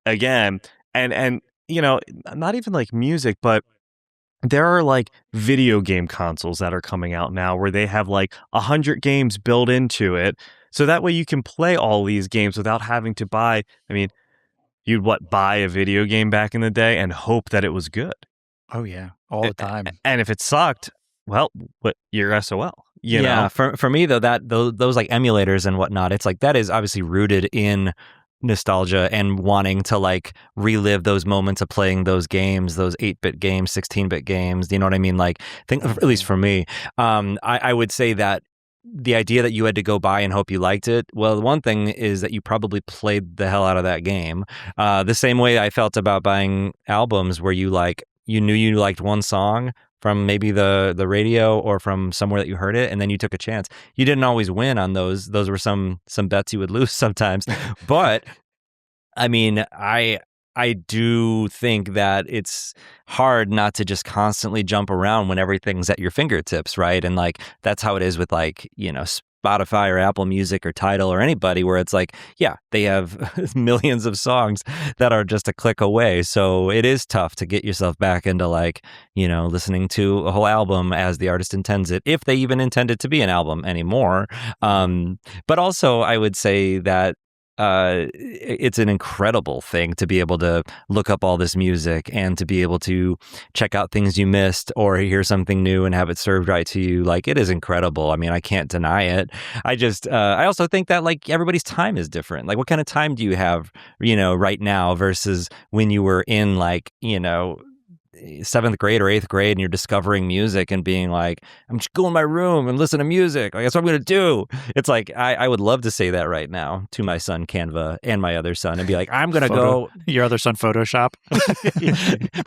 again. And not even like music, but there are like video game consoles that are coming out now where they have like 100 games built into it. So that way you can play all these games without having to buy. I mean, you'd buy a video game back in the day and hope that it was good. Oh yeah, all the time. And if it sucked, well, you're SOL. You know? For me though, those like emulators and whatnot, it's like that is obviously rooted in nostalgia and wanting to like relive those moments of playing those games, those 8-bit games, 16-bit games. You know what I mean? Like, at least for me, I would say that the idea that you had to go buy and hope you liked it. Well, one thing is that you probably played the hell out of that game. The same way I felt about buying albums where you knew you liked one song from maybe the radio or from somewhere that you heard it, and then you took a chance. You didn't always win on those. Those were some bets you would lose sometimes. But I mean, I do think that it's hard not to just constantly jump around when everything's at your fingertips, right? And like that's how it is with like, Spotify or Apple Music or Tidal or anybody, where it's like, yeah, they have millions of songs that are just a click away. So it is tough to get yourself back into like, listening to a whole album as the artist intends it, if they even intend it to be an album anymore. But also I would say that it's an incredible thing to be able to look up all this music and to be able to check out things you missed or hear something new and have it served right to you. Like, it is incredible. I mean, I can't deny it. I also think that like everybody's time is different. Like, what kind of time do you have, right now versus when you were in like, 7th grade or 8th grade and you're discovering music and being like, I'm just go in my room and listen to music. Like, that's what I'm going to do. It's like, I would love to say that right now to my son, Canva, and my other son and be like, I'm going to go. Your other son, Photoshop.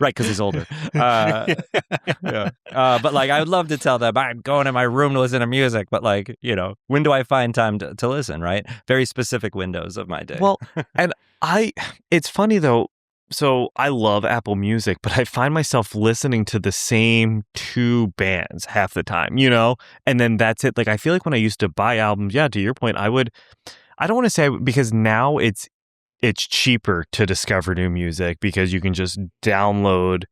Right, because he's older. Yeah. But like, I would love to tell them I'm going in my room to listen to music. But like, when do I find time to listen, right? Very specific windows of my day. Well, and it's funny though. So I love Apple Music, but I find myself listening to the same 2 bands half the time, and then that's it. Like, I feel like when I used to buy albums, yeah, to your point, I don't want to say because now it's cheaper to discover new music because you can just download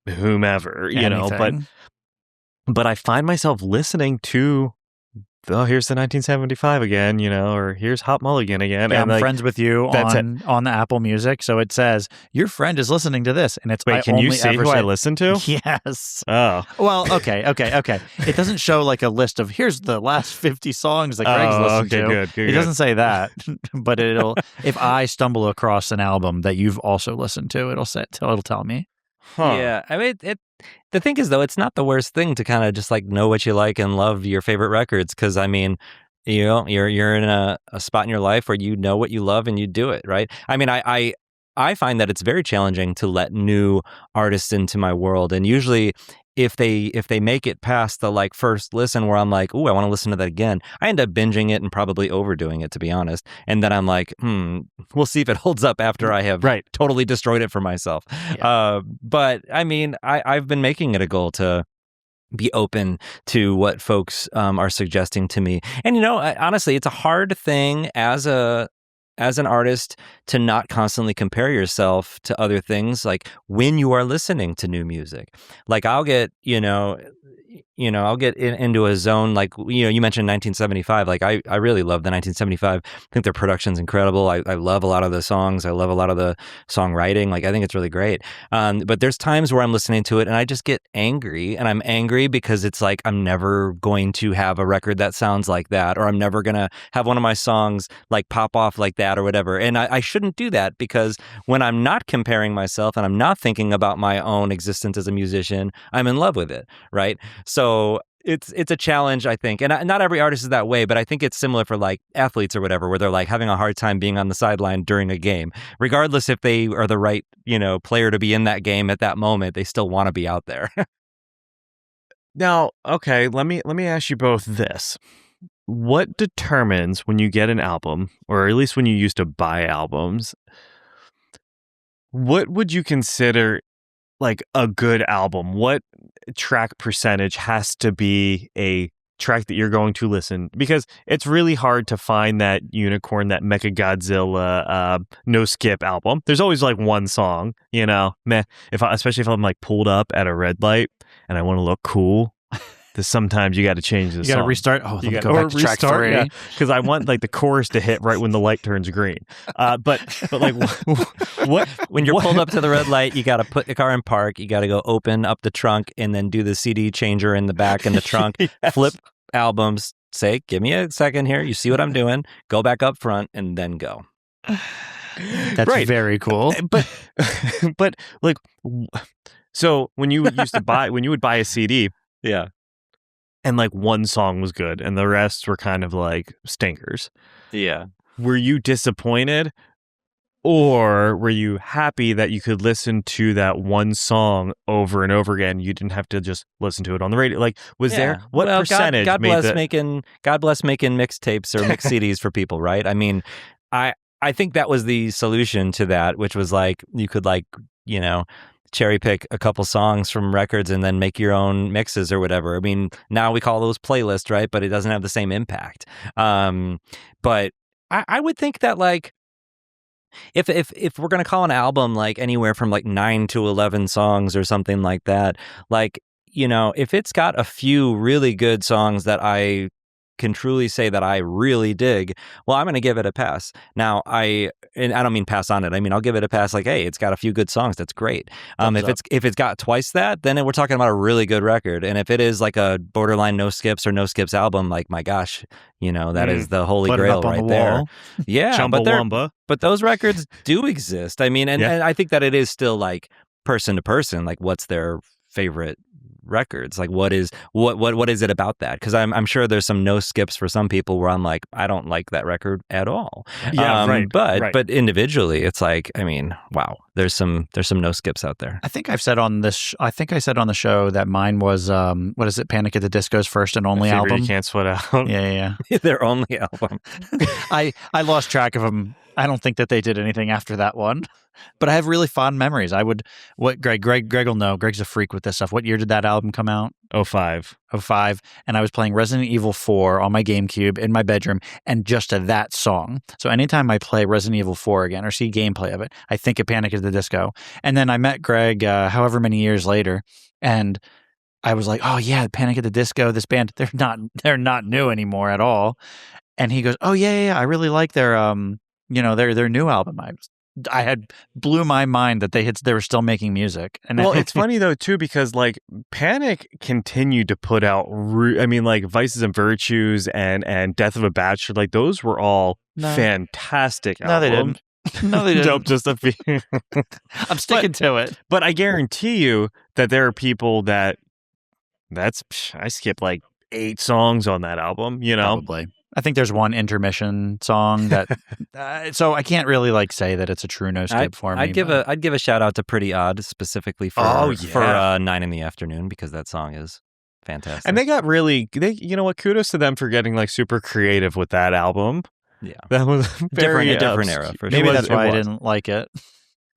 whomever, but I find myself listening to, oh, here's the 1975 again, or here's Hot Mulligan again. Yeah, and I'm friends with you on the Apple Music, so it says your friend is listening to this, and it's wait. Can you see who I listen to? Yes. Oh. Well, okay. It doesn't show like a list of here's the last 50 songs that Greg's listened to. Good. It doesn't say that, but it'll. If I stumble across an album that you've also listened to, it'll tell me. Huh. Yeah, I mean, the thing is, though, it's not the worst thing to kind of just like know what you like and love your favorite records. Because I mean, you're in a spot in your life where you know what you love and you do it, right? I mean, I find that it's very challenging to let new artists into my world, and usually if they make it past the like first listen where I'm like, ooh, I want to listen to that again, I end up binging it and probably overdoing it, to be honest. And then I'm like, we'll see if it holds up after I have totally destroyed it for myself. Yeah. But I mean, I've been making it a goal to be open to what folks are suggesting to me. And honestly, it's a hard thing as an artist to not constantly compare yourself to other things, like when you are listening to new music. Like I'll get, I'll get into a zone like, you mentioned 1975. Like I really love the 1975. I think their production's incredible. I love a lot of the songs. I love a lot of the songwriting. Like I think it's really great. But there's times where I'm listening to it and I just get angry, and I'm angry because it's like I'm never going to have a record that sounds like that, or I'm never going to have one of my songs like pop off like that or whatever. And I shouldn't do that, because when I'm not comparing myself and I'm not thinking about my own existence as a musician, I'm in love with it, right? So it's a challenge, I think. And not every artist is that way, but I think it's similar for like athletes or whatever, where they're like having a hard time being on the sideline during a game. Regardless if they are the right, player to be in that game at that moment, they still want to be out there. Now, okay, let me ask you both this. What determines when you get an album, or at least when you used to buy albums, what would you consider like a good album? What track percentage has to be a track that you're going to listen, because it's really hard to find that unicorn, that Mechagodzilla no skip album. There's always like one song, especially if I'm like pulled up at a red light and I want to look cool. Sometimes you got to change the song. You got to restart. Oh, you let me go back to track 3. because I want like the chorus to hit right when the light turns green. But like what when you're pulled up to the red light, you got to put the car in park. You got to go open up the trunk and then do the CD changer in the back in the trunk. Yes. Flip albums. Say, give me a second here. You see what I'm doing? Go back up front and then go. That's right. very cool. But like, so when you would buy a CD, yeah. and like one song was good and the rest were kind of like stinkers. Yeah. Were you disappointed, or were you happy that you could listen to that one song over and over again? You didn't have to just listen to it on the radio. Like, was there what percentage? God bless making mixtapes or mix CDs for people, right? I mean, I think that was the solution to that, which was like you could cherry pick a couple songs from records and then make your own mixes or whatever. I mean, now we call those playlists, right? But it doesn't have the same impact. But I would think that like if we're gonna call an album like anywhere from like 9 to 11 songs or something like that, like if it's got a few really good songs that I can truly say that I really dig, well, I'm going to give it a pass. Now, I don't mean pass on it. I mean, I'll give it a pass like, hey, it's got a few good songs. That's great. If it's got twice that, then we're talking about a really good record. And if it is like a borderline no skips or no skips album, like, my gosh, that is the holy grail right there. Yeah, but those records do exist. I mean, and I think that it is still like person to person, like what's their favorite records, like what is it about that? Because I'm sure there's some no skips for some people where I'm like, I don't like that record at all. Right. But individually, it's like, I mean, wow, there's some no skips out there. I think I've said on this. I think I said on the show that mine was what is it? Panic at the Disco's first and only album. You Can't Sweat Out. Yeah. Their only album. I lost track of them. I don't think that they did anything after that one, but I have really fond memories. Greg will know. Greg's a freak with this stuff. What year did that album come out? 05. And I was playing Resident Evil 4 on my GameCube in my bedroom, and just to that song. So anytime I play Resident Evil 4 again or see gameplay of it, I think of Panic at the Disco. And then I met Greg however many years later, and I was like, oh yeah, Panic at the Disco, this band, they're not new anymore at all. And he goes, oh yeah, I really like their their new album. I had blew my mind that they were still making music. And well, it's funny though too, because like Panic continued to put out like Vices and Virtues and Death of a Bachelor, like those were all fantastic albums. No, they didn't. Nope, just a few. I'm sticking to it. But I guarantee you that there are people I skipped like 8 songs on that album, Probably. I think there's one intermission song that, so I can't really like say that it's a true no skip for me. I'd give a shout out to Pretty Odd specifically for 9 in the Afternoon, because that song is fantastic. And they got kudos to them for getting like super creative with that album. Yeah, that was very different era. For Maybe sure. that's why I didn't like it.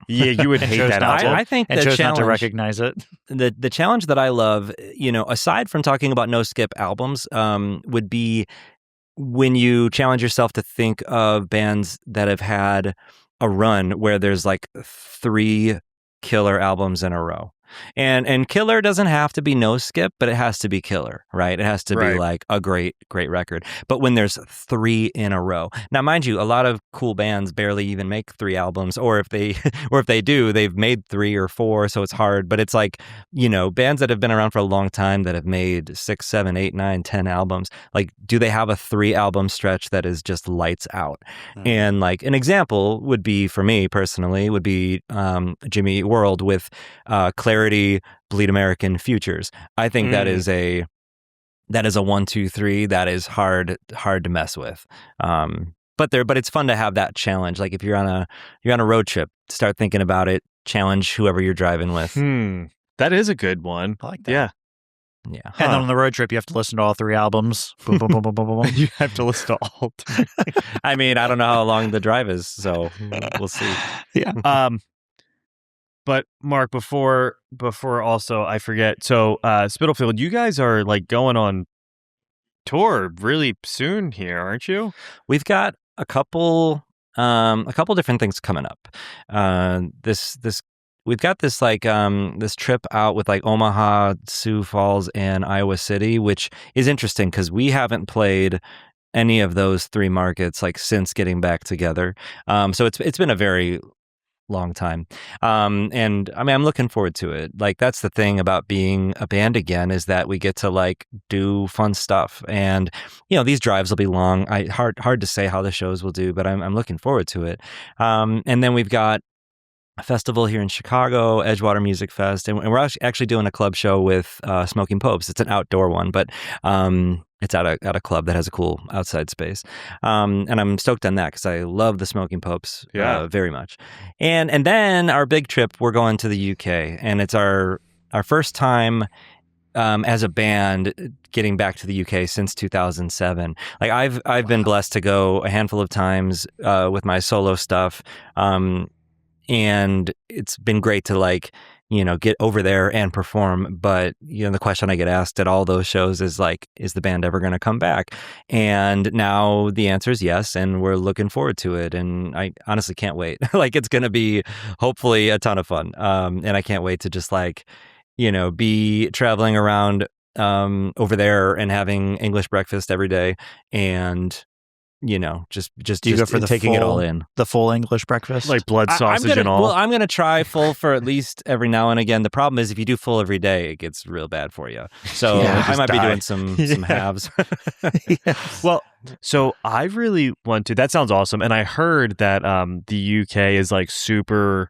Yeah, you would hate that album. I think and the chose challenge not to recognize it. The challenge that I love, aside from talking about no skip albums, would be when you challenge yourself to think of bands that have had a run where there's like 3 killer albums in a row. And killer doesn't have to be no skip, but it has to be killer, right? It has to be like a great record. But when there's 3 in a row. Now, mind you, a lot of cool bands barely even make 3 albums, or if they do, they've made 3 or 4, so it's hard. But it's like, bands that have been around for a long time that have made 6, 7, 8, 9, 10 albums, like, do they have a 3 album stretch that is just lights out? Mm-hmm. And like an example would be, for me personally, would be Jimmy Eat World with Clarity, Bleed American, Futures. I think that is a 1, 2, 3 that is hard to mess with. But it's fun to have that challenge. Like if you're on a road trip, start thinking about it. Challenge whoever you're driving with. That is a good one. I like that. Yeah. Yeah. Huh. And then on the road trip, you have to listen to all 3 albums. Boom, boom, boom, boom, boom, boom. You have to listen to all 3. I mean, I don't know how long the drive is, so we'll see. Yeah. But Mark, before also I forget. So Spitalfield, you guys are like going on tour really soon here, aren't you? We've got a couple different things coming up. We've got this this trip out with like Omaha, Sioux Falls, and Iowa City, which is interesting because we haven't played any of those three markets like since getting back together. So it's been a very long time. And I mean, I'm looking forward to it. Like, that's the thing about being a band again, is that we get to like do fun stuff. And, these drives will be long. Hard to say how the shows will do, but I'm looking forward to it. And then we've got a festival here in Chicago, Edgewater Music Fest, and we're actually doing a club show with Smoking Popes. It's an outdoor one, but it's at a club that has a cool outside space, and I'm stoked on that because I love the Smoking Popes very much. And then our big trip, we're going to the UK, and it's our first time as a band getting back to the UK since 2007. Like I've been blessed to go a handful of times with my solo stuff. And it's been great to like, get over there and perform. But, the question I get asked at all those shows is like, is the band ever going to come back? And now the answer is yes. And we're looking forward to it. And I honestly can't wait. Like, it's going to be hopefully a ton of fun. And I can't wait to just like, be traveling around over there and having English breakfast every day. And just Do you go for taking it all in. The full English breakfast? Like blood sausage and all? Well, I'm going to try full for at least every now and again. The problem is if you do full every day, it gets real bad for you. So I might be doing some halves. Yes. Well, so I really want to. That sounds awesome. And I heard that the UK is like super...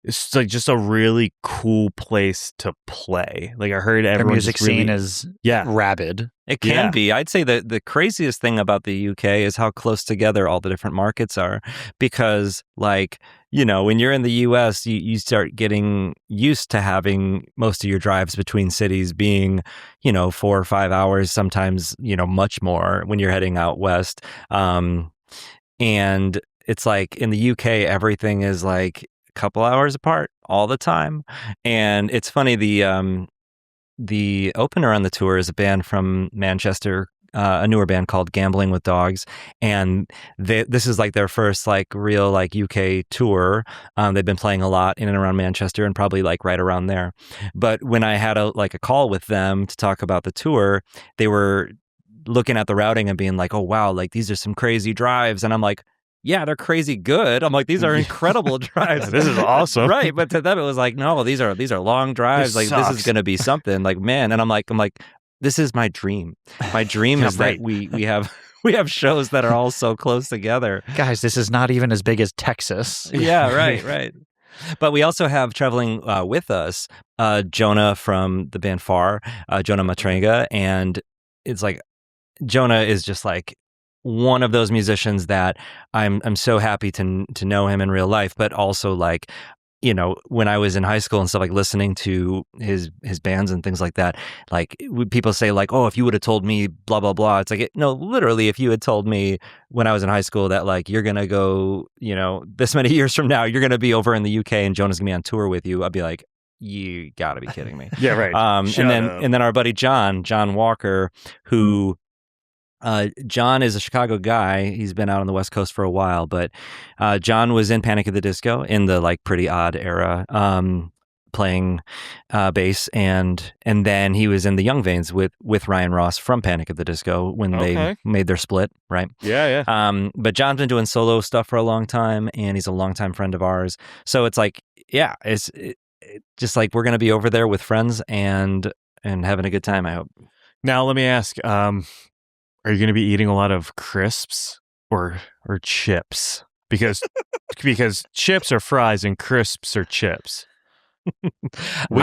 It's like just a really cool place to play. Like I heard Their everyone's music really, scene is rabid. It can be. I'd say that the craziest thing about the UK is how close together all the different markets are. Because like, when you're in the US, you start getting used to having most of your drives between cities being, 4 or 5 hours, sometimes, much more when you're heading out west. And it's like in the UK, everything is like couple hours apart all the time. And it's funny, the opener on the tour is a band from Manchester, a newer band called Gambling with Dogs, and this is like their first like real like UK tour. They've been playing a lot in and around Manchester and probably like right around there. But when I had a call with them to talk about the tour, they were looking at the routing and being like, oh wow, like these are some crazy drives. And I'm like, yeah, they're crazy good. I'm like, these are incredible drives. This is awesome. Right. But to them, it was like, no, these are long drives. Like, this is going to be something. Like, man. And I'm like, this is my dream. My dream is that we have shows that are all so close together. Guys, this is not even as big as Texas. Yeah, right. But we also have traveling with us, Jonah from the band Far, Jonah Matranga. And it's like, Jonah is just like one of those musicians that I'm so happy to know him in real life, but also like, when I was in high school and stuff, like listening to his bands and things like that, like people say like, oh, if you would have told me blah, blah, blah. It's like, no, literally, if you had told me when I was in high school that like, you're going to go, this many years from now, you're going to be over in the UK and Jonah's going to be on tour with you, I'd be like, you gotta be kidding me. Yeah, right. And then our buddy John Walker, who John is a Chicago guy. He's been out on the West Coast for a while, but John was in Panic at the Disco in the like pretty odd era, playing bass, and then he was in the Young Vanes with Ryan Ross from Panic at the Disco when they made their split, right? Yeah. But John's been doing solo stuff for a long time, and he's a longtime friend of ours. So it's like, it's just like we're gonna be over there with friends and having a good time, I hope. Now let me ask. Are you going to be eating a lot of crisps or chips? Because chips are fries and crisps are chips. We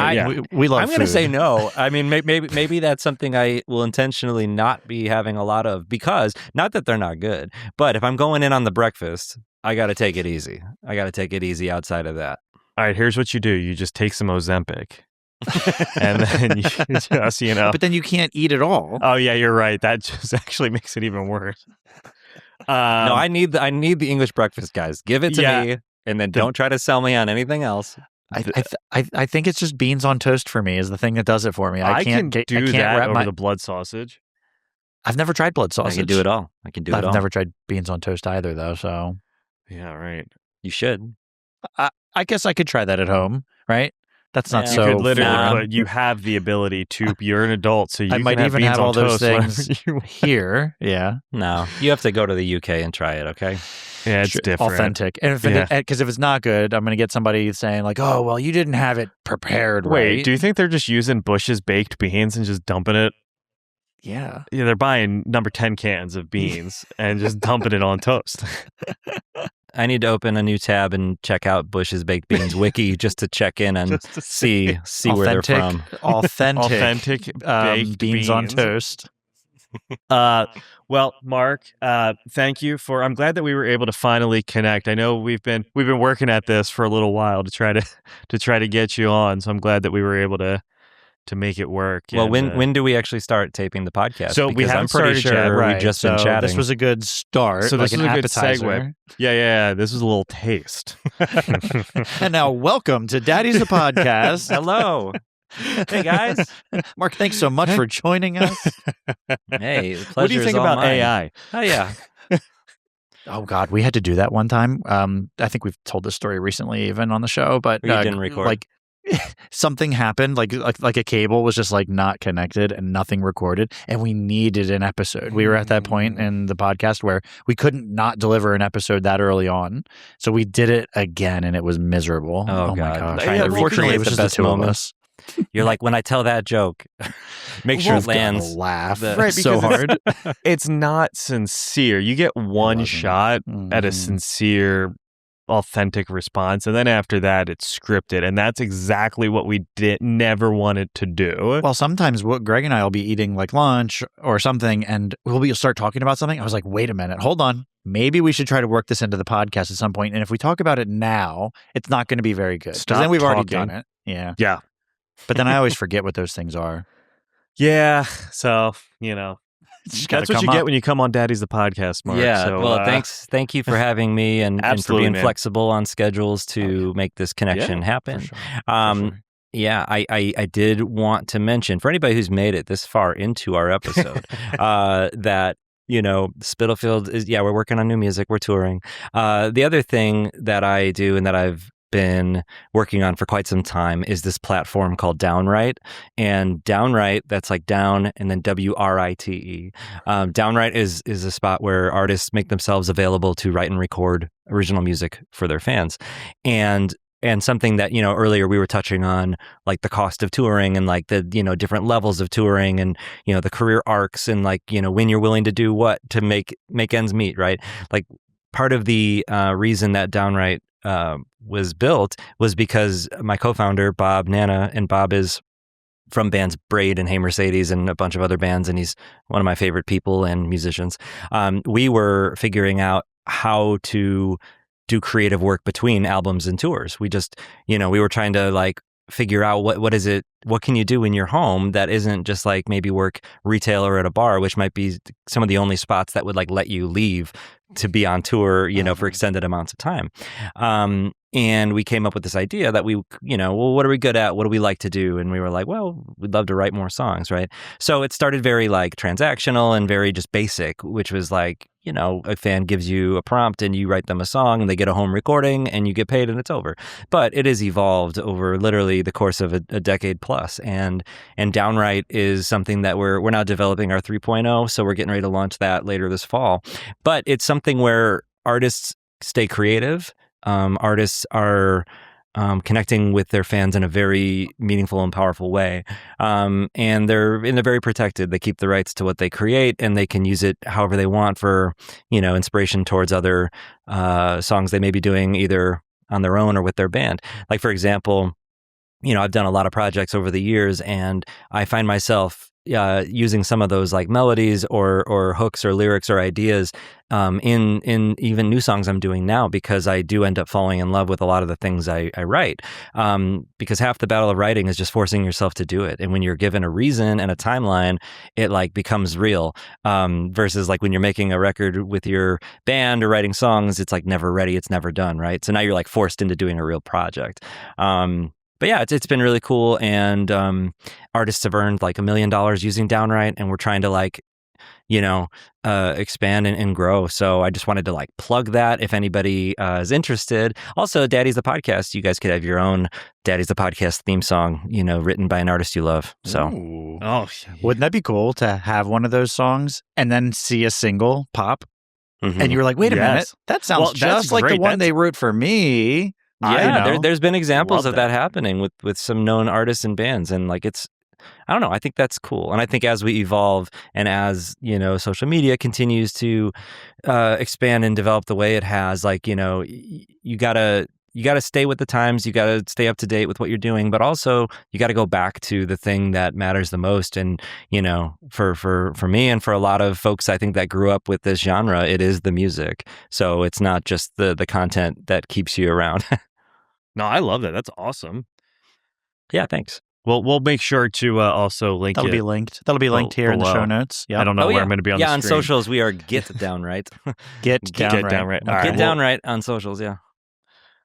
love I'm going to food. say no. I mean, maybe that's something I will intentionally not be having a lot of, because not that they're not good, but if I'm going in on the breakfast, I got to take it easy. I got to take it easy outside of that. All right, here's what you do. You just take some Ozempic. And then you just, But then you can't eat it all. Oh yeah, you're right. That just actually makes it even worse. No, I need the English breakfast, guys. Give it to me, and then don't try to sell me on anything else. I think it's just beans on toast for me is the thing that does it for me. I can't do I can't that wrap over the blood sausage. I've never tried blood I sausage. can do it all. I've never tried beans on toast either, though. So Yeah, right. You should. I guess I could try that at home, right? That's not Yeah. You so. could literally, foreign. but you have the ability to. You're an adult, so you I can might have even beans have on all those toast whenever things you- here. Yeah, No, you have to go to the UK and try it. Okay. Yeah, it's different. authentic. And if because if it's not good, I'm going to get somebody saying like, "Oh, well, you didn't have it prepared Wait, right." do you think they're just using Bush's baked beans and just dumping it? Yeah. Yeah, they're buying number 10 cans of beans and just dumping it on toast. I need to open a new tab and check out Bush's Baked Beans wiki just to check in and Just to see where they're from. Authentic baked beans on toast. Well, Mark, thank you for. I'm glad that we were able to finally connect. I know we've been working at this for a little while to try to get you on. So I'm glad that we were able to make it work. Well, And, when do we actually start taping the podcast? So we Because haven't I'm pretty started yet, sure Right. we've just been So chatting. This was a good start. So this like is an a good appetizer. segue. Yeah. This is a little taste. And now, welcome to Daddy's the Podcast. Hello. Hey, guys. Mark, thanks so much for joining us. Hey, the pleasure What do you is think all about mine. AI? Oh, yeah. Oh God, we had to do that one time. I think we've told this story recently, even on the show, but You didn't record. Like something happened, like a cable was just like not connected and nothing recorded, and we needed an episode. We were at that point in the podcast where we couldn't not deliver an episode that early on, so we did it again, and it was miserable. Oh, my God. gosh! Trying to Unfortunately, recreate it was the just the best two moments. of us. You're like, when I tell that joke, make sure it Wolf's gonna lands. laugh Right, so because hard. It's not sincere. You get one wasn't. shot at a Mhm. sincere, authentic response, and then after that, it's scripted, and that's exactly what we never wanted to do. Well, sometimes what Greg and I will be eating like lunch or something, and we'll start talking about something. I was like, wait a minute, hold on. Maybe we should try to work this into the podcast at some point. And if we talk about it now, it's not going to be very good. Because Stop then we've already talking. done it. Yeah. Yeah. But then I always forget what those things are. Yeah. So, It's just gotta that's what come you get up. when you come on Daddy's the Podcast, Mark. Yeah. So, Well, thank you for having me and for Absolutely, being man. flexible on schedules to make this connection happen. For sure. Yeah, I did want to mention for anybody who's made it this far into our episode that, Spitalfield is, we're working on new music, we're touring. The other thing that I do and that I've been working on for quite some time is this platform called Downwrite. And Downwrite, that's like down and then WRITE. Downwrite is a spot where artists make themselves available to write and record original music for their fans. And something that, earlier we were touching on, like the cost of touring and like the, different levels of touring and, the career arcs and like, when you're willing to do what to make ends meet, right? Like part of the reason that Downwrite was built was because my co-founder, Bob Nana, and Bob is from bands Braid and Hey Mercedes and a bunch of other bands, and he's one of my favorite people and musicians. We were figuring out how to do creative work between albums and tours. We just, we were trying to like figure out what is it, what can you do in your home that isn't just like maybe work retail or at a bar, which might be some of the only spots that would like let you leave to be on tour, for extended amounts of time. And we came up with this idea that we, well, what are we good at? What do we like to do? And we were like, well, we'd love to write more songs, right? So it started very like transactional and very just basic, which was like, a fan gives you a prompt and you write them a song and they get a home recording and you get paid and it's over. But it has evolved over literally the course of a decade plus. And Downwrite is something that we're now developing our 3.0. So we're getting ready to launch that later this fall. But it's something where artists stay creative. Artists are connecting with their fans in a very meaningful and powerful way. And they're very protected. They keep the rights to what they create and they can use it however they want for, inspiration towards other songs they may be doing either on their own or with their band. Like, for example, I've done a lot of projects over the years and I find myself using some of those like melodies or hooks or lyrics or ideas in even new songs I'm doing now, because I do end up falling in love with a lot of the things I write, because half the battle of writing is just forcing yourself to do it. And when you're given a reason and a timeline, it like becomes real, versus like when you're making a record with your band or writing songs, it's like never ready, it's never done, right? So now you're like forced into doing a real project. But yeah, it's been really cool, and artists have earned like $1 million using Downwrite, and we're trying to like, expand and grow. So I just wanted to like plug that if anybody is interested. Also, Daddy's the Podcast, you guys could have your own Daddy's the Podcast theme song, written by an artist you love. So Ooh. Oh, Wouldn't that be cool to have one of those songs and then see a single pop? And you were like, wait a minute, that sounds just like the one they wrote for me. Yeah, there's been examples Love of that happening with some known artists and bands. And like I don't know, I think that's cool. And I think as we evolve and as, social media continues to expand and develop the way it has, like, you gotta stay with the times, you gotta stay up to date with what you're doing, but also you gotta go back to the thing that matters the most. And, for me and for a lot of folks, I think that grew up with this genre, it is the music. So it's not just the content that keeps you around. No, I love that. That's awesome. Yeah, thanks. Well, we'll make sure to also link That'll it. be linked. That'll be linked here in the below. show notes. Yeah. I don't know where I'm going to be on the on screen. socials, we are Get Down Right. Get down right. Down right. All Get right. Down Right on socials, yeah.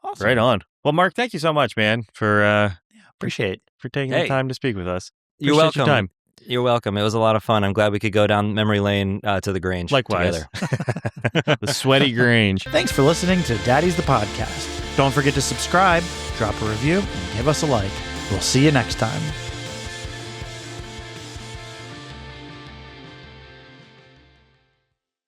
Awesome. Right on. Well, Mark, thank you so much, man, for Appreciate. taking the time to speak with us. You're Appreciate welcome. your time. You're welcome. It was a lot of fun. I'm glad we could go down memory lane to the Grange Likewise. together. The sweaty Grange. Thanks for listening to Daddy's the Podcast. Don't forget to subscribe, drop a review, and give us a like. We'll see you next time.